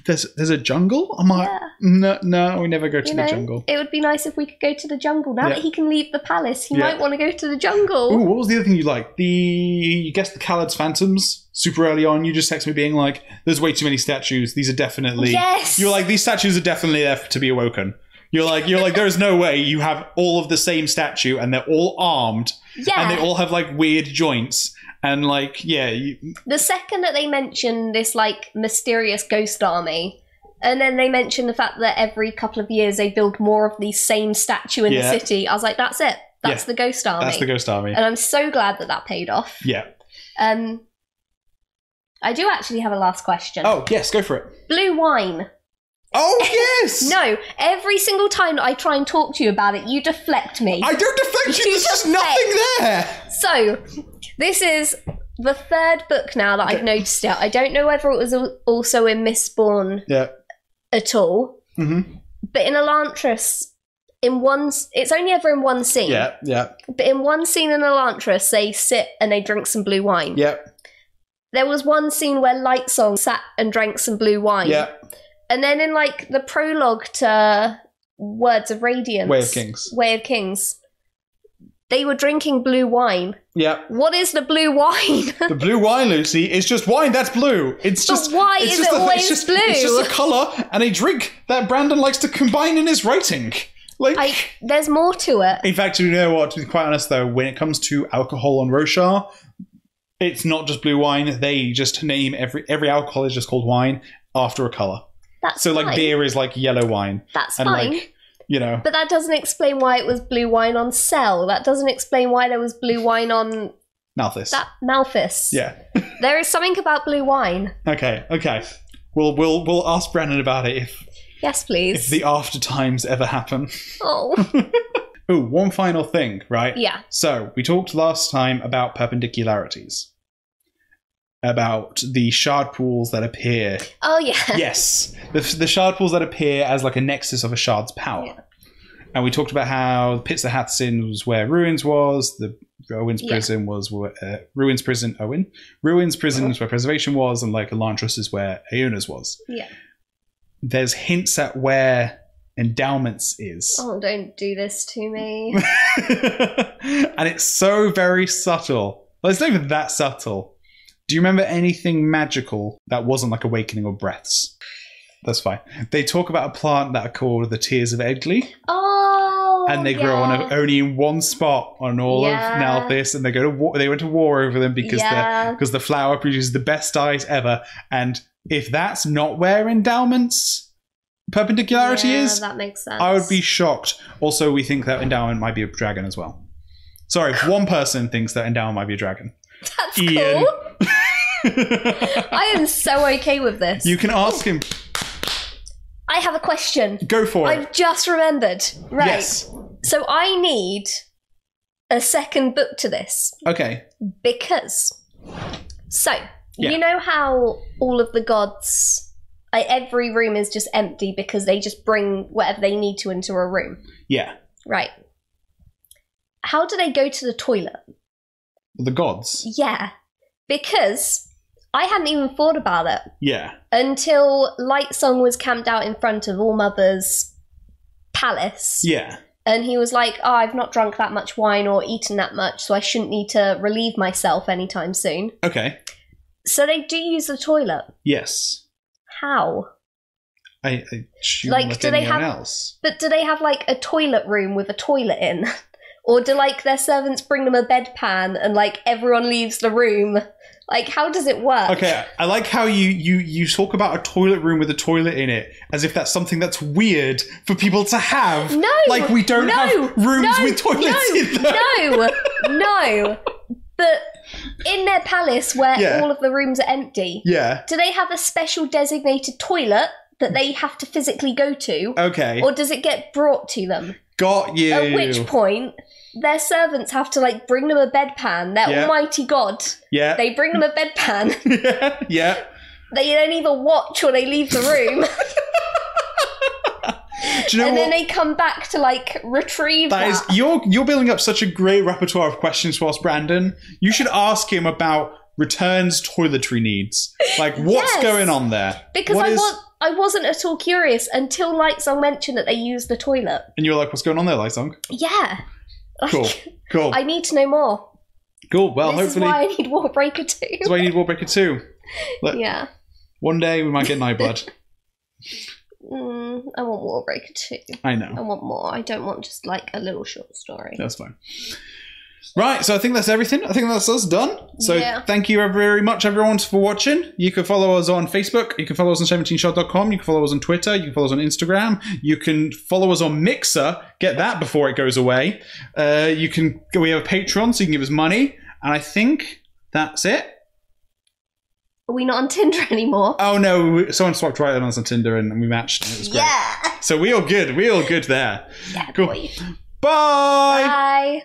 [SPEAKER 1] there's a jungle? I'm like, no, we never go to the jungle.
[SPEAKER 2] It would be nice if we could go to the jungle. Now that he can leave the palace, he might want to go to the jungle.
[SPEAKER 1] Ooh, what was the other thing you liked? You guessed the Khaled's Phantoms super early on. You just texted me being like, there's way too many statues. These are definitely...
[SPEAKER 2] Yes!
[SPEAKER 1] You're like, these statues are definitely there to be awoken. You're like, there's no way you have all of the same statue and they're all armed. Yeah. And they all have weird joints. And
[SPEAKER 2] the second that they mention this mysterious ghost army, and then they mention the fact that every couple of years they build more of the same statue in the city, I was like, that's it. That's the ghost army.
[SPEAKER 1] That's the ghost army.
[SPEAKER 2] And I'm so glad that paid off.
[SPEAKER 1] Yeah.
[SPEAKER 2] I do actually have a last question.
[SPEAKER 1] Oh, yes, go for it.
[SPEAKER 2] Blue wine.
[SPEAKER 1] Oh, yes!
[SPEAKER 2] No, every single time that I try and talk to you about it, you deflect me.
[SPEAKER 1] I don't deflect you, there's just nothing there!
[SPEAKER 2] So, this is the third book now that I've noticed it. I don't know whether it was also in Mistborn at all.
[SPEAKER 1] Mm-hmm.
[SPEAKER 2] But in Elantris, it's only ever in one scene.
[SPEAKER 1] Yeah, yeah.
[SPEAKER 2] But in one scene in Elantris, they sit and they drink some blue wine.
[SPEAKER 1] Yep.
[SPEAKER 2] There was one scene where Lightsong sat and drank some blue wine.
[SPEAKER 1] Yep.
[SPEAKER 2] And then in like the prologue to Words of Radiance, Way of Kings, they were drinking blue wine.
[SPEAKER 1] Yeah.
[SPEAKER 2] What is the blue wine?
[SPEAKER 1] The blue wine, Lucy, is just wine. That's blue. It's just.
[SPEAKER 2] But why is it always blue?
[SPEAKER 1] It's just a colour and a drink that Brandon likes to combine in his writing.
[SPEAKER 2] There's more to it.
[SPEAKER 1] In fact, you know what? To be quite honest, though, when it comes to alcohol on Roshar, it's not just blue wine. They just name every alcohol is just called wine after a colour.
[SPEAKER 2] That's
[SPEAKER 1] so
[SPEAKER 2] fine.
[SPEAKER 1] like beer is like yellow wine.
[SPEAKER 2] That's
[SPEAKER 1] and
[SPEAKER 2] fine.
[SPEAKER 1] Like, you know.
[SPEAKER 2] But that doesn't explain why it was blue wine on Cell. That doesn't explain why there was blue wine on
[SPEAKER 1] Malthus.
[SPEAKER 2] Malthus.
[SPEAKER 1] Yeah.
[SPEAKER 2] There is something about blue wine.
[SPEAKER 1] Okay. We'll ask Brandon about it
[SPEAKER 2] yes, please.
[SPEAKER 1] If the after times ever happen.
[SPEAKER 2] Oh.
[SPEAKER 1] Ooh, one final thing, right?
[SPEAKER 2] Yeah.
[SPEAKER 1] So we talked last time about perpendicularities. About the shard pools that appear.
[SPEAKER 2] Oh, yeah.
[SPEAKER 1] Yes. The shard pools that appear as like a nexus of a shard's power. Yeah. And we talked about how the Pits of Hathsin was where Ruins was, the Owen's prison was where Ruins prison was where Preservation was, and like Elantris is where Aeona's was.
[SPEAKER 2] Yeah.
[SPEAKER 1] There's hints at where Endowments is.
[SPEAKER 2] Oh, don't do this to me.
[SPEAKER 1] And it's so very subtle. Well, it's not even that subtle. Do you remember anything magical that wasn't like Awakening or Breaths? That's fine. They talk about a plant that are called the Tears of Edgley.
[SPEAKER 2] Oh,
[SPEAKER 1] and they grow on only in one spot on all of Nalthis, and they go to war. They went to war over them because the flower produces the best dyes ever. And if that's not where Endowments perpendicularity is,
[SPEAKER 2] that makes sense.
[SPEAKER 1] I would be shocked. Also, we think that Endowment might be a dragon as well. Sorry, one person thinks that Endowment might be a dragon.
[SPEAKER 2] That's Ian. Cool. I am so okay with this.
[SPEAKER 1] You can ask him.
[SPEAKER 2] I have a question.
[SPEAKER 1] Go for it.
[SPEAKER 2] I've just remembered. Right.
[SPEAKER 1] Yes.
[SPEAKER 2] So I need a second book to this.
[SPEAKER 1] Okay.
[SPEAKER 2] Because, you know how all of the gods, every room is just empty because they just bring whatever they need to into a room?
[SPEAKER 1] Yeah.
[SPEAKER 2] Right. How do they go to the toilet?
[SPEAKER 1] The gods?
[SPEAKER 2] Yeah. Because I hadn't even thought about it.
[SPEAKER 1] Yeah.
[SPEAKER 2] Until Lightsong was camped out in front of All-Mother's palace.
[SPEAKER 1] Yeah.
[SPEAKER 2] And he was like, I've not drunk that much wine or eaten that much, so I shouldn't need to relieve myself anytime soon.
[SPEAKER 1] Okay.
[SPEAKER 2] So they do use the toilet?
[SPEAKER 1] Yes.
[SPEAKER 2] How?
[SPEAKER 1] I like, do they have else?
[SPEAKER 2] But do they have like a toilet room with a toilet in? Or do like their servants bring them a bedpan and like everyone leaves the room? Like, how does it work?
[SPEAKER 1] Okay, I like how you talk about a toilet room with a toilet in it as if that's something that's weird for people to have.
[SPEAKER 2] No!
[SPEAKER 1] Like we don't have rooms with toilets in them.
[SPEAKER 2] No. But in their palace where all of the rooms are empty, do they have a special designated toilet that they have to physically go to?
[SPEAKER 1] Okay.
[SPEAKER 2] Or does it get brought to them?
[SPEAKER 1] Got you.
[SPEAKER 2] At which point, their servants have to like bring them a bedpan. Their almighty god.
[SPEAKER 1] Yeah.
[SPEAKER 2] They bring them a bedpan.
[SPEAKER 1] Yeah.
[SPEAKER 2] They don't either watch or they leave the room.
[SPEAKER 1] Do you know
[SPEAKER 2] and then they come back to like retrieve that.
[SPEAKER 1] You're building up such a great repertoire of questions for us, Brandon. You should ask him about Return's toiletry needs. Like, what's going on there?
[SPEAKER 2] Because I wasn't at all curious until Lightsong mentioned that they use the toilet.
[SPEAKER 1] And you were like, what's going on there, Lightsong?
[SPEAKER 2] Yeah.
[SPEAKER 1] Cool.
[SPEAKER 2] I need to know more.
[SPEAKER 1] Cool. Well,
[SPEAKER 2] this
[SPEAKER 1] hopefully...
[SPEAKER 2] is why I need Warbreaker 2.
[SPEAKER 1] That's why you need Warbreaker 2.
[SPEAKER 2] Yeah.
[SPEAKER 1] One day we might get Nightblood.
[SPEAKER 2] I want Warbreaker 2.
[SPEAKER 1] I know.
[SPEAKER 2] I want more. I don't want just like a little short story.
[SPEAKER 1] That's fine. Right, so I think that's everything. I think that's us done. So thank you very much, everyone, for watching. You can follow us on Facebook. You can follow us on 17shot.com. You can follow us on Twitter. You can follow us on Instagram. You can follow us on Mixer. Get that before it goes away. We have a Patreon, so you can give us money. And I think that's it.
[SPEAKER 2] Are we not on Tinder anymore?
[SPEAKER 1] Oh, no. Someone swapped right on us on Tinder and we matched. And it was great. Yeah. So we all good. We all good there.
[SPEAKER 2] Yeah,
[SPEAKER 1] cool.
[SPEAKER 2] Boy.
[SPEAKER 1] Bye.
[SPEAKER 2] Bye.